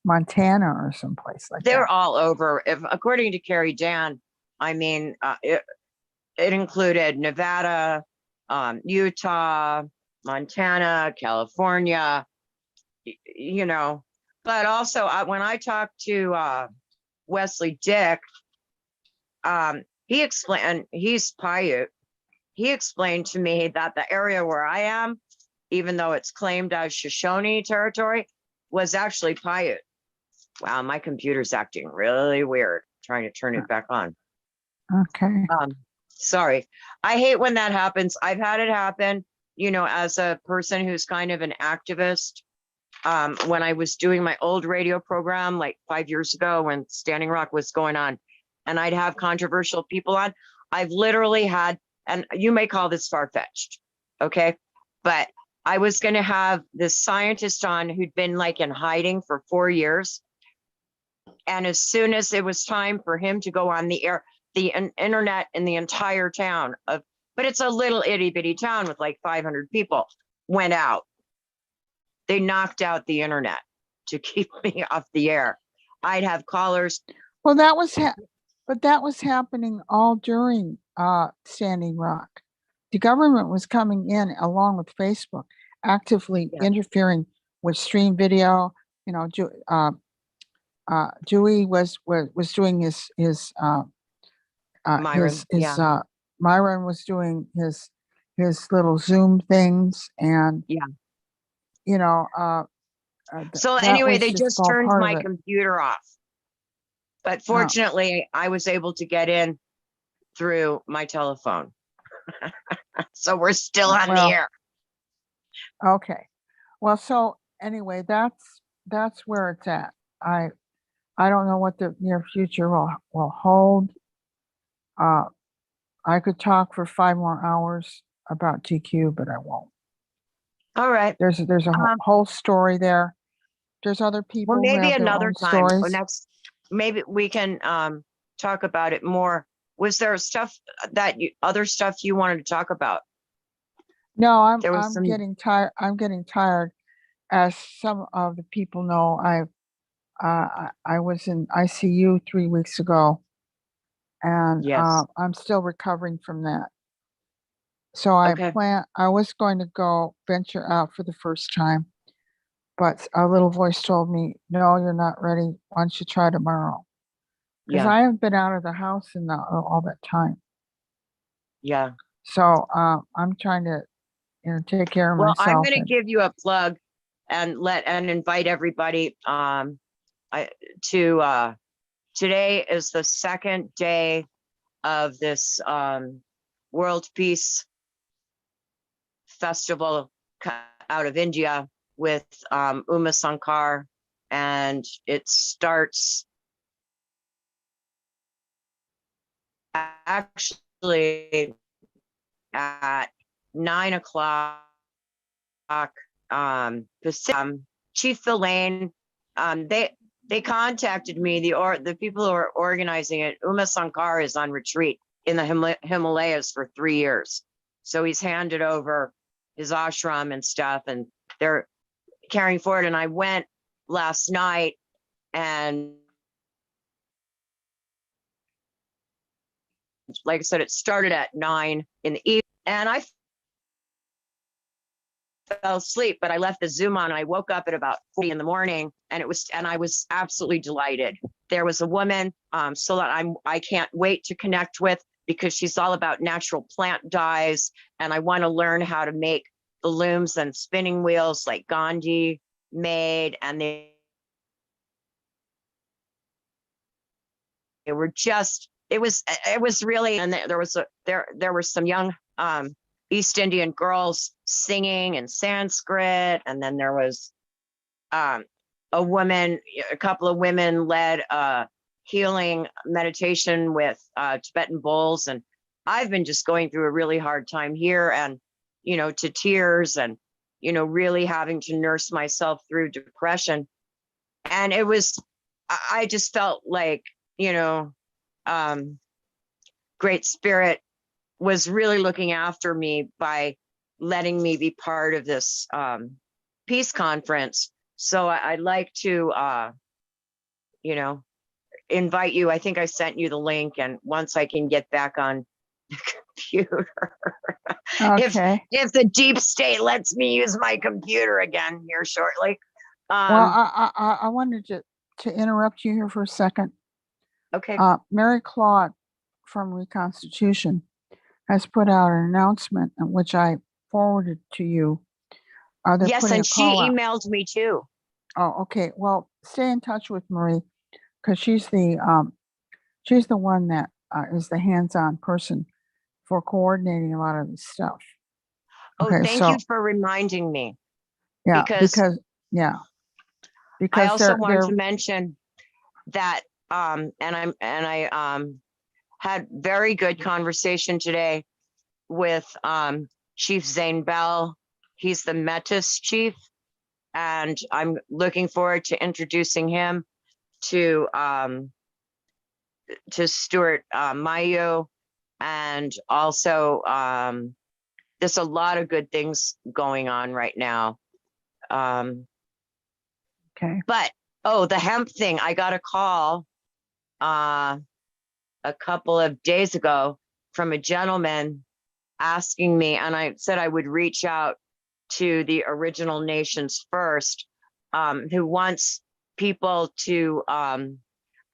Montana or someplace like that. They're all over. According to Carrie Dan, I mean, it included Nevada, Utah, Montana, California, you know. But also, when I talked to Wesley Dick, he explained, he's Paiute. He explained to me that the area where I am, even though it's claimed as Shoshone territory, was actually Paiute. Wow, my computer's acting really weird. Trying to turn it back on. Okay. Sorry. I hate when that happens. I've had it happen, you know, as a person who's kind of an activist. When I was doing my old radio program like 5 years ago when Standing Rock was going on, and I'd have controversial people on, I've literally had, and you may call this far-fetched, okay? But I was going to have this scientist on who'd been like in hiding for 4 years. And as soon as it was time for him to go on the air, the internet in the entire town but it's a little itty bitty town with like 500 people, went out. They knocked out the internet to keep me off the air. I'd have callers. Well, that was But that was happening all during Standing Rock. The government was coming in along with Facebook, actively Yeah. interfering with stream video. You know, Dewey was doing Myron, yeah. Myron was doing his little Zoom things, and Yeah. you know, So that anyway, was they just just all turned part my of it. computer off. But Oh, fortunately, I was able to get in through my telephone. So we're still on the well, air. okay. Well, so anyway, that's where it's at. I don't know what the near future will hold. Uh, I could talk for 5 more hours about TQ, but I won't. All right. There's a Um, whole story there. There's other well, people who maybe have their another own time or stories. next, maybe we can talk about it more. Was there stuff other stuff you wanted to talk about? No, There was I'm some, getting tired. I'm getting tired. As some of the people know, I was in ICU 3 weeks ago, and yes. I'm still recovering from that. So Okay. I was going to go venture out for the first time, but a little voice told me, no, you're not ready. Why don't you try tomorrow? Because Yeah. I haven't been out of the house in all that time. Yeah. So I'm trying to, take care of Well, I'm myself. going to And give you a plug and invite everybody to today is the second day of this World Peace Festival out of India with Uma Sankar, and it starts actually at 9 o'clock Pacific. Chief Villain, they contacted me. The people who are organizing it. Uma Sankar is on retreat in the Himalayas for 3 years, so he's handed over his ashram and stuff, and they're carrying forward. And I went last night, and like I said, it started at 9 in the evening, and I fell asleep, but I left the Zoom on. I woke up at about 40 in the morning, and I was absolutely delighted. There was a woman, so that I can't wait to connect with, because she's all about natural plant dyes, and I want to learn how to make the looms and spinning wheels like Gandhi made, and they were just, it was really, and there were some young East Indian girls singing in Sanskrit, and then there was a couple of women led healing meditation with Tibetan bowls. And I've been just going through a really hard time here, and to tears, and really having to nurse myself through depression. And I just felt like, Great Spirit was really looking after me by letting me be part of this peace conference. So I'd like to, invite you. I think I sent you the link, and once I can get back on the computer, okay. if the deep state lets me use my computer again here shortly. Well, I wanted to interrupt you here for a second. Okay. Mary Claude from Reconstitution has put out an announcement, which I forwarded to you. They're Yes, putting and a she call out. emailed me too. Oh, okay. Well, stay in touch with Marie, because she's the one that is the hands-on person for coordinating a lot of this stuff. Oh, Okay, thank you so for reminding me, yeah, because yeah, I because also want they're to mention that I had very good conversation today with Chief Zane Bell. He's the Metis chief, and I'm looking forward to introducing him to Stuart Mayu, and also there's a lot of good things going on right now. okay. But the hemp thing, I got a call a couple of days ago from a gentleman asking me, and I said I would reach out to the original nations first, who wants people to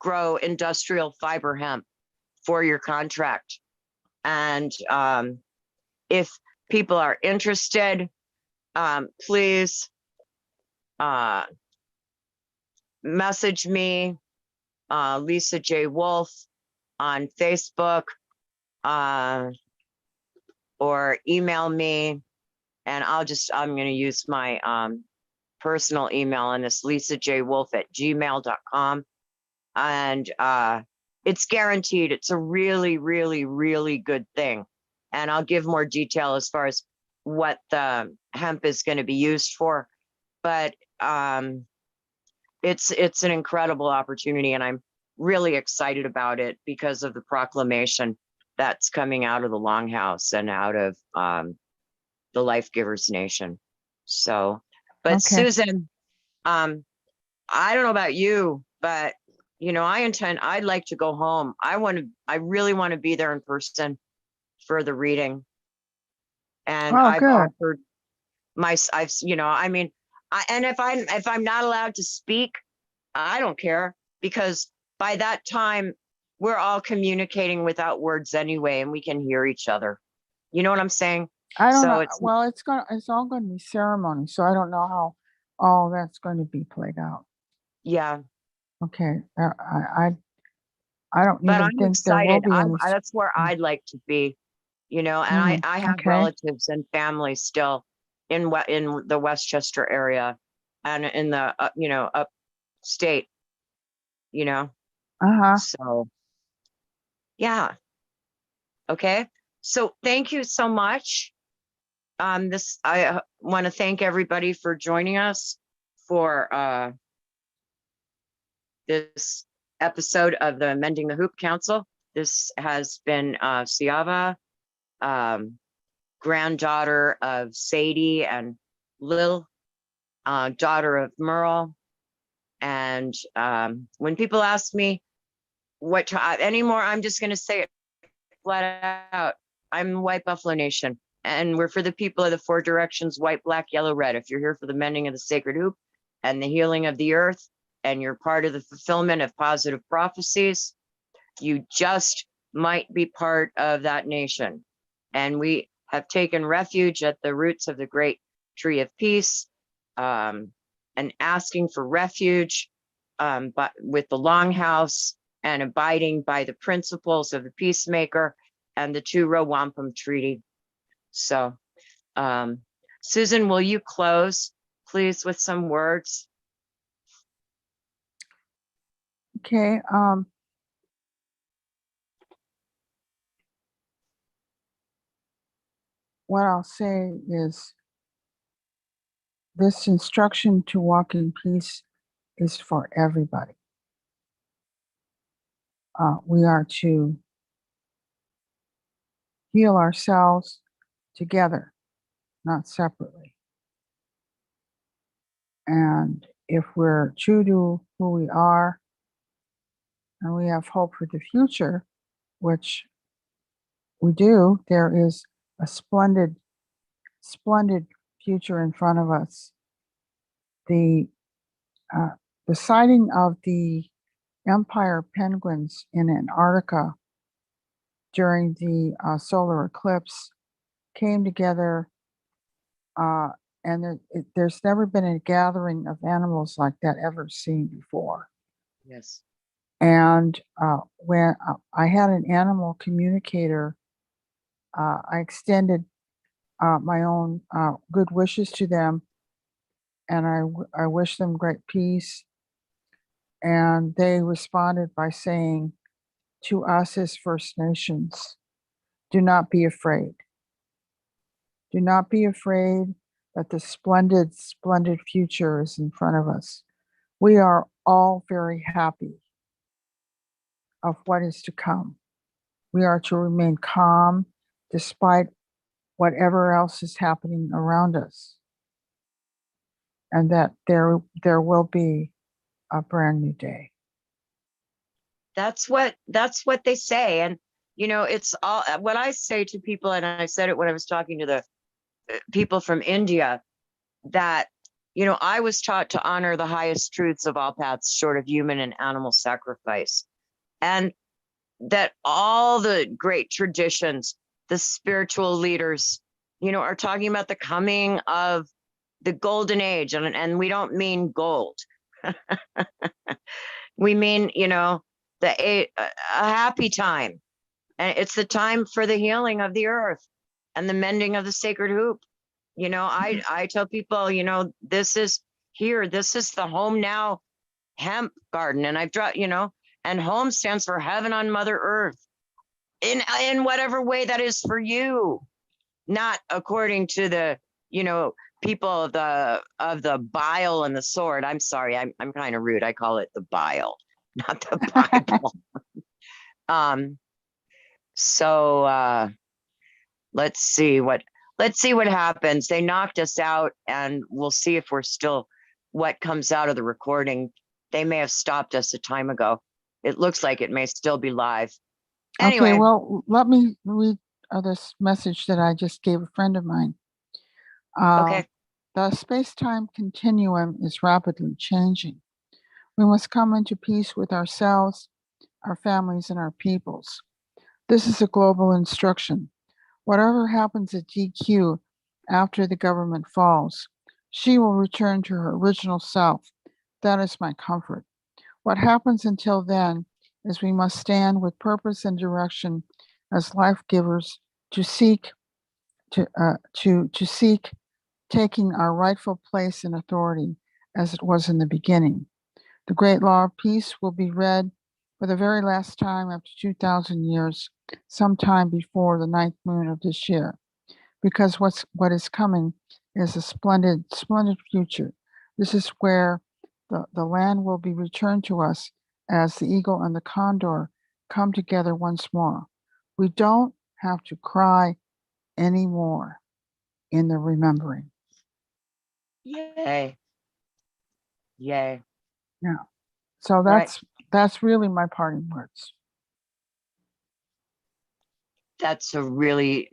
grow industrial fiber hemp for your contract. And if people are interested, please message me, Lisa J. Wolf, on Facebook, or email me, and I'm going to use my personal email, and it's lisajwolf@gmail.com. And it's guaranteed. It's a really, really, really good thing. And I'll give more detail as far as what the hemp is going to be used for. But it's an incredible opportunity, and I'm really excited about it because of the proclamation that's coming out of the Longhouse and out of the Life Givers Nation. So, but Okay. Susan, I don't know about you, but you know, I'd like to go home. I really want to be there in person for the reading. And Oh, I've good. offered you know, I mean, and if I'm not allowed to speak, I don't care, because by that time we're all communicating without words anyway, and we can hear each other. You know what I'm saying? I don't So know. it's, Well, it's all going to be ceremony, so I don't know how all that's going to be played out. yeah, Okay. I don't but even I'm think there will excited. be any. That's where I'd like to be, you know, and I have Okay. relatives and family still in the Westchester area and in the, you know, upstate, you know, Uh-huh. so yeah. Okay. So thank you so much. I want to thank everybody for joining us for this episode of the Mending the Hoop Council. This has been Seava, granddaughter of Sadie and Lil, daughter of Merle. And when people ask me what anymore, I'm just going to say it flat out. I'm White Buffalo Nation, and we're for the people of the four directions: white, black, yellow, red. If you're here for the mending of the sacred hoop and the healing of the earth, and you're part of the fulfillment of positive prophecies, you just might be part of that nation. And we have taken refuge at the roots of the great tree of peace, and asking for refuge, but with the Longhouse, and abiding by the principles of the peacemaker and the two-row wampum treaty. So, Susan, will you close, please, with some words? Okay. What I'll say is this instruction to walk in peace is for everybody. We are to heal ourselves together, not separately. And if we're true to who we are and we have hope for the future, which we do, there is a splendid, splendid future in front of us. The sighting of the Empire penguins in Antarctica during the solar eclipse came together, and there's never been a gathering of animals like that ever seen before. Yes. And when I had an animal communicator, I extended my own good wishes to them, and I wish them great peace. And they responded by saying to us as First Nations, do not be afraid. Do not be afraid that the splendid, splendid future is in front of us. We are all very happy of what is to come. We are to remain calm despite whatever else is happening around us, and that there will be a brand new day. That's what they say. And, you know, it's all what I say to people. And I said it when I was talking to the people from India, that, you know, I was taught to honor the highest truths of all paths short of human and animal sacrifice. And that all the great traditions, the spiritual leaders, you know, are talking about the coming of the golden age. And we don't mean gold. We mean, you know, a happy time. And it's the time for the healing of the earth and the mending of the sacred hoop. You know, I tell people, you know, this is here, this is the home now hemp garden. And I've dropped, you know, and home stands for heaven on Mother Earth in whatever way that is for you, not according to the, you know, people of the bile and the sword. I'm sorry, I'm kind of rude. I call it the bile, not the Bible. So let's see what happens. They knocked us out, and we'll see if we're still what comes out of the recording. They may have stopped us a time ago. It looks like it may still be live. Anyway, Okay, well, let me read this message that I just gave a friend of mine. okay. The space-time continuum is rapidly changing. We must come into peace with ourselves, our families, and our peoples. This is a global instruction. Whatever happens at DQ after the government falls, she will return to her original self. That is my comfort. What happens until then is we must stand with purpose and direction as life givers to seek taking our rightful place and authority as it was in the beginning. The great law of peace will be read for the very last time after 2,000 years, sometime before the ninth moon of this year, because what is coming is a splendid future. This is where the land will be returned to us as the eagle and the condor come together once more. We don't have to cry anymore in the remembering. Yay. Yay. Yeah. So that's really my parting words. That's a really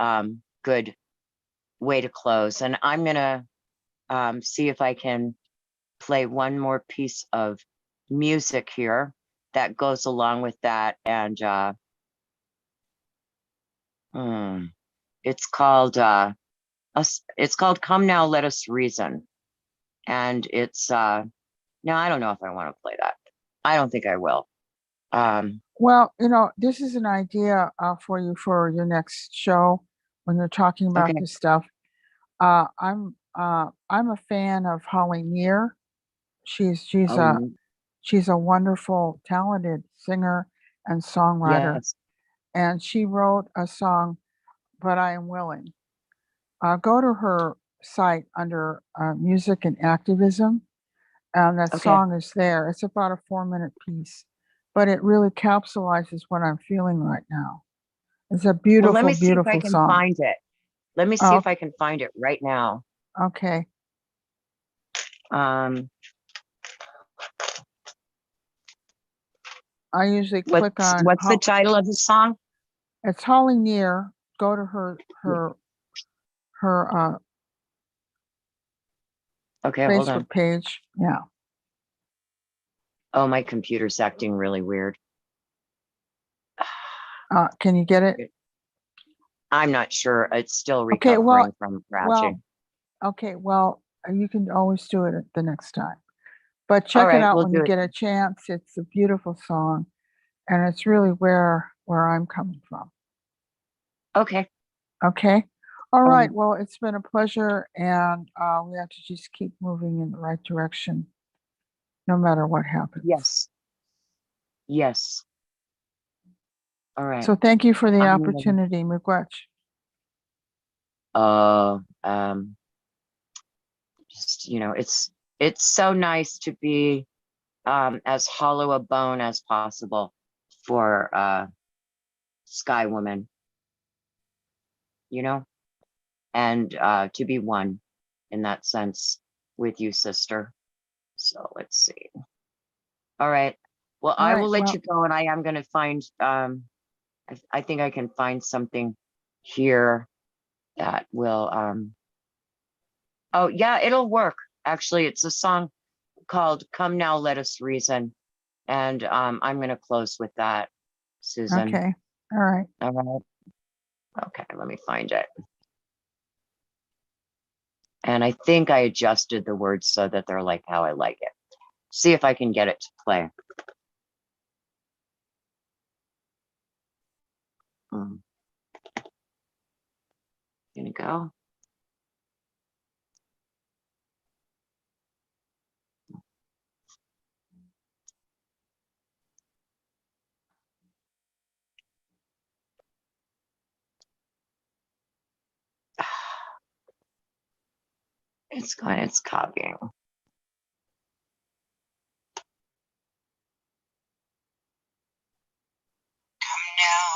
good way to close. And I'm gonna see if I can play one more piece of music here that goes along with that. And it's called Come Now Let Us Reason. And it's no, I don't know if I want to play that. I don't think I will. Well, you know, this is an idea for you for your next show when you're talking about Okay. this stuff. I'm a fan of Holly Near. She's a wonderful, talented singer and songwriter, yes. and she wrote a song, "But I Am Willing." Go to her site under music and activism, and that Okay. song is there. It's about a 4-minute piece, but it really capsulizes what I'm feeling right now. It's a Well, let beautiful, me see if I beautiful can song. find it. Let me see Oh, if I can find it right now. okay. Um, I usually click on what's the title of the song? it's Holly Near. Go to her Okay, hold on. Facebook page. Yeah. Oh, my computer's acting really weird. Can you get it? I'm not sure. It's still Okay, recovering from crashing. Well, you can always do it the next time. But All check it right, out we'll when do you it. get a chance. It's a beautiful song, and it's really where I'm coming from. Okay. Okay. All right. Well, it's been a pleasure, and we have to just keep moving in the right direction, no matter what happens. Yes. Yes. All right. So thank you for the I'm gonna- opportunity, Miigwech. Just, you know, it's so nice to be as hollow a bone as possible for Sky Woman, you know, and to be one in that sense with you, sister. So let's see. All right. Well, All I right, will let well- you go, and I am going to find, I think I can find something here that will, oh yeah, it'll work. Actually, it's a song called Come Now, Let Us Reason. And I'm going to close with that, Susan. Okay, all right. All right. Okay, let me find it. And I think I adjusted the words so that they're like how I like it. See if I can get it to play. Gonna go. It's copying. Come now,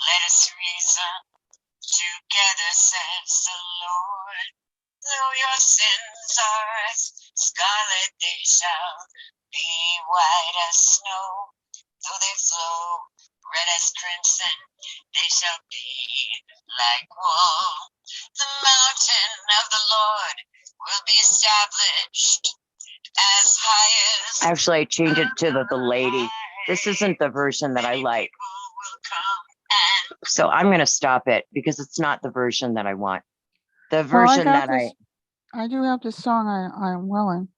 let us reason together, says the Lord. Though your sins are as scarlet, they shall be white as snow. Though they flow red as crimson, they shall be like wool. The mountain of the Lord will be established as high as. Actually, I changed it to the lady. This isn't the version that I like. So I'm going to stop it because it's not the version that I want. The Well, I version got that this. I do have this song. I'm willing.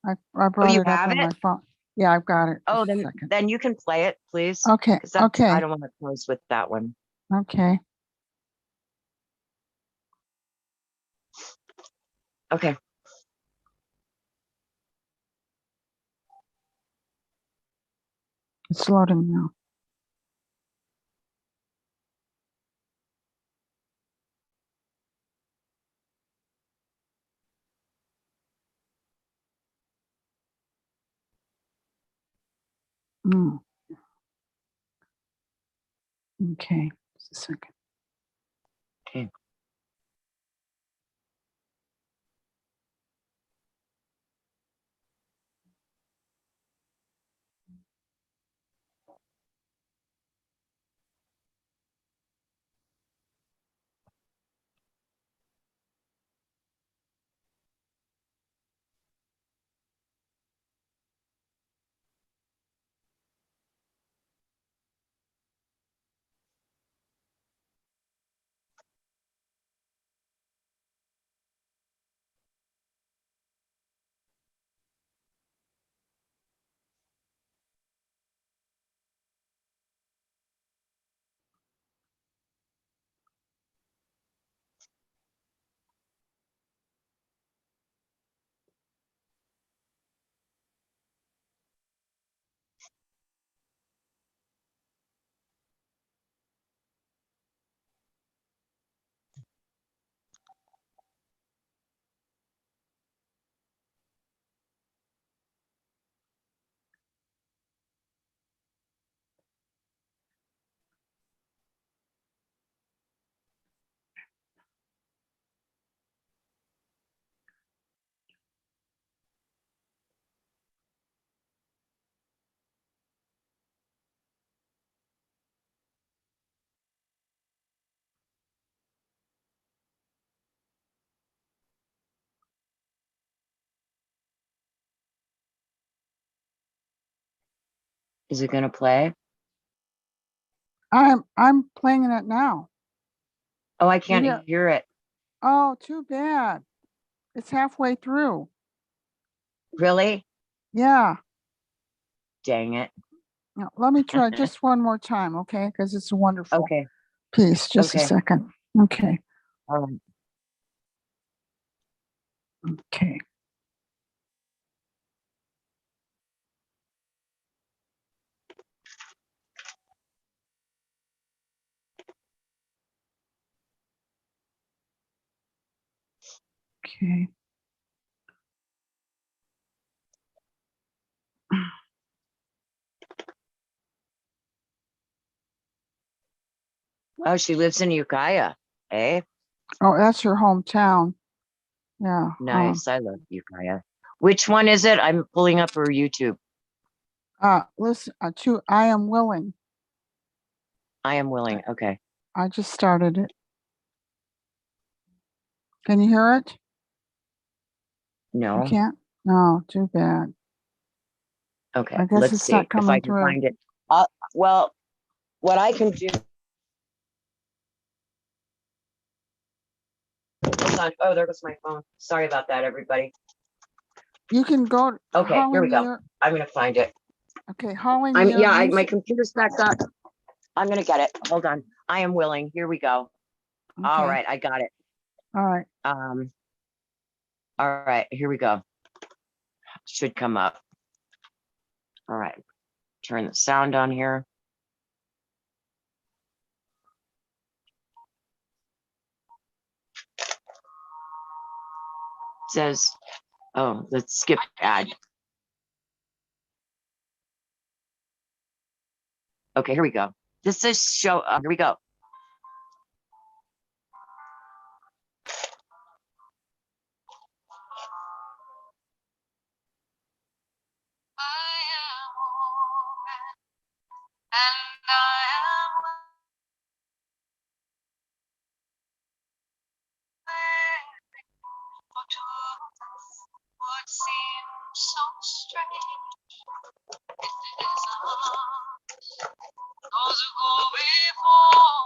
I brought you it up have on it? my phone. Yeah, I've got it. Oh, Just a second. then you can play it, please. Okay, 'Cause that's, I okay, don't want to close with that one. okay. Okay. It's loading now. Mm. Okay, just a second. Okay. Is it going to play? I'm playing it now. Oh, I can't Yeah. hear it. Oh, too bad. It's halfway through. Really? Yeah. Dang it. Now, let me try just one more time, okay? Because it's a wonderful Okay. piece. Just a Okay. second. Okay. All right. Okay. Okay. Oh, she lives in Ukiah. Eh? Oh, that's her hometown. Yeah. Nice. I love Ukiah. Which one is it? I'm pulling up her YouTube. Listen, I am willing. I am willing. Okay. I just started it. Can you hear it? You No. can't? No, too bad. Okay. I guess Let's it's see not if I coming can through. find it. Well, what I can do. Hold on. Oh, there goes my phone. Sorry about that, everybody. You can go. Okay, here we go. Holly, I'm gonna find it. okay, Holly, My computer's back up. I'm gonna get it. Hold on. I am willing. Here we go. All okay, right, I got it. all right. All right, here we go. Should come up. All right. Turn the sound on here. It says, oh, let's skip ad. Okay, here we go. This is show. Here we go. I am woman, and I am waiting for truth would seem so strange if it is not those who go before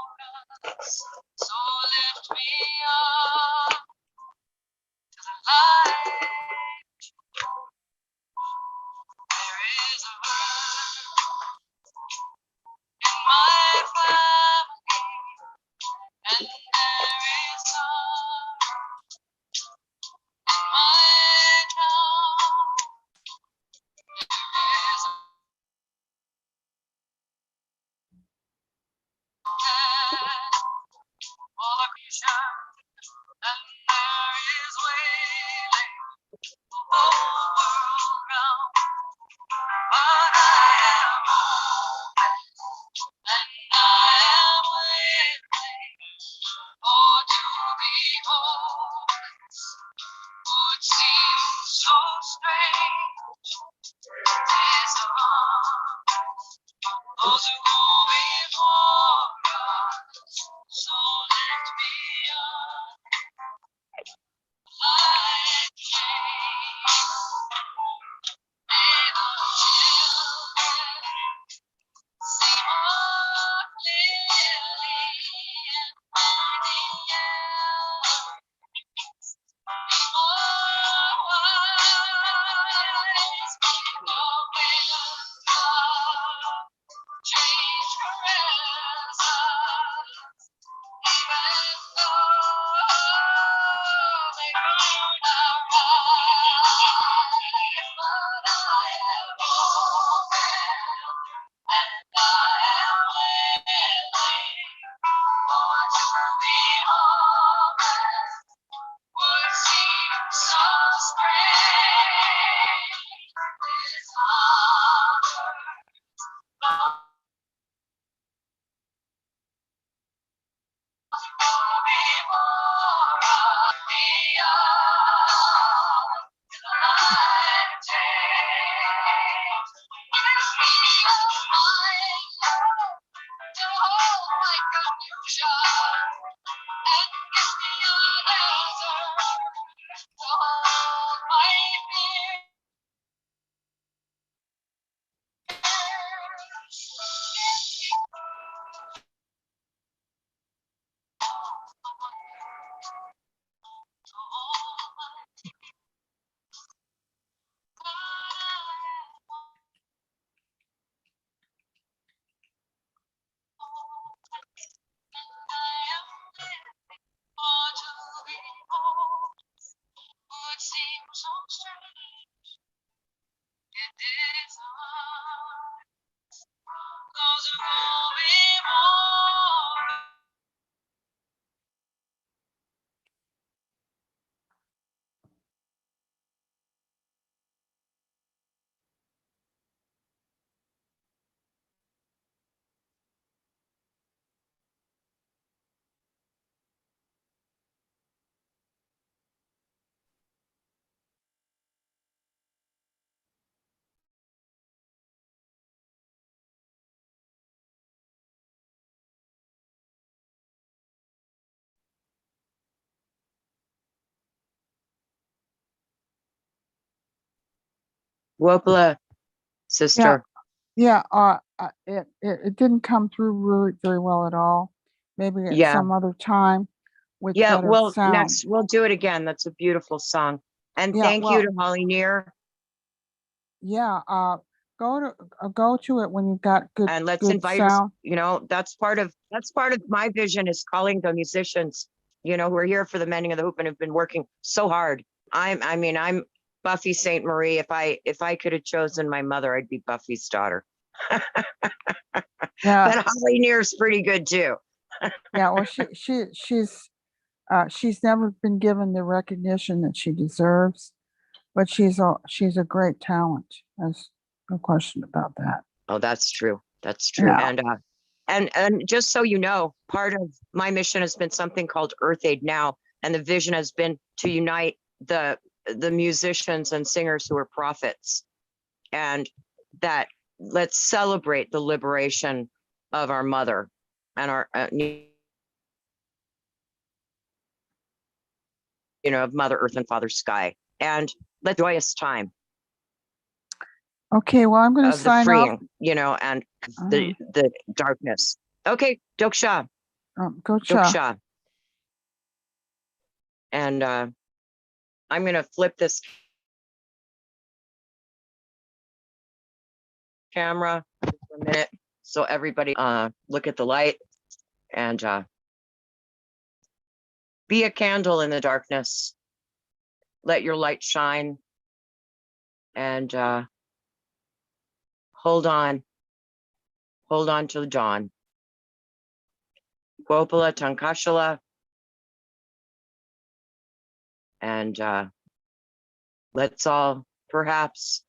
Wopala, sister. Yeah, it didn't come through really very well at all. Maybe at Yeah. some other time with Yeah, better well, sound. next we'll do it again. That's a beautiful song. And Yeah, thank you well- to Holly Neer. Yeah, go to it when you've got good And let's good invite us, sound. you know, that's part of my vision, is calling the musicians, you know, who are here for the Mending of the Hoop and have been working so hard. I'm Buffy St. Marie. If I could have chosen my mother, I'd be Buffy's daughter. Yeah, But Holly Neer's pretty good too. yeah. Well, she's never been given the recognition that she deserves, but she's a great talent. There's no question about that. Oh, that's true. That's true. Yeah. And just so you know, part of my mission has been something called Earth Aid Now, and the vision has been to unite the musicians and singers who are prophets, and that let's celebrate the liberation of our mother and our you know, of Mother Earth and Father Sky, and let's joyous time Okay. Well, I'm going to of the sign off. freeing, you know, and the darkness. Okay, Doksha. Go Cha. Doksha. And I'm going to flip this camera for a minute so everybody look at the light and be a candle in the darkness. Let your light shine and hold on to the dawn. Gopala Tankashala. And let's all perhaps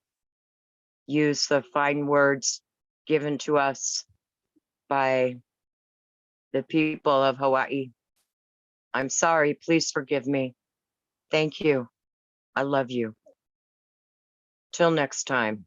use the fine words given to us by the people of Hawaii. I'm sorry, please forgive me. Thank you. I love you. Till next time.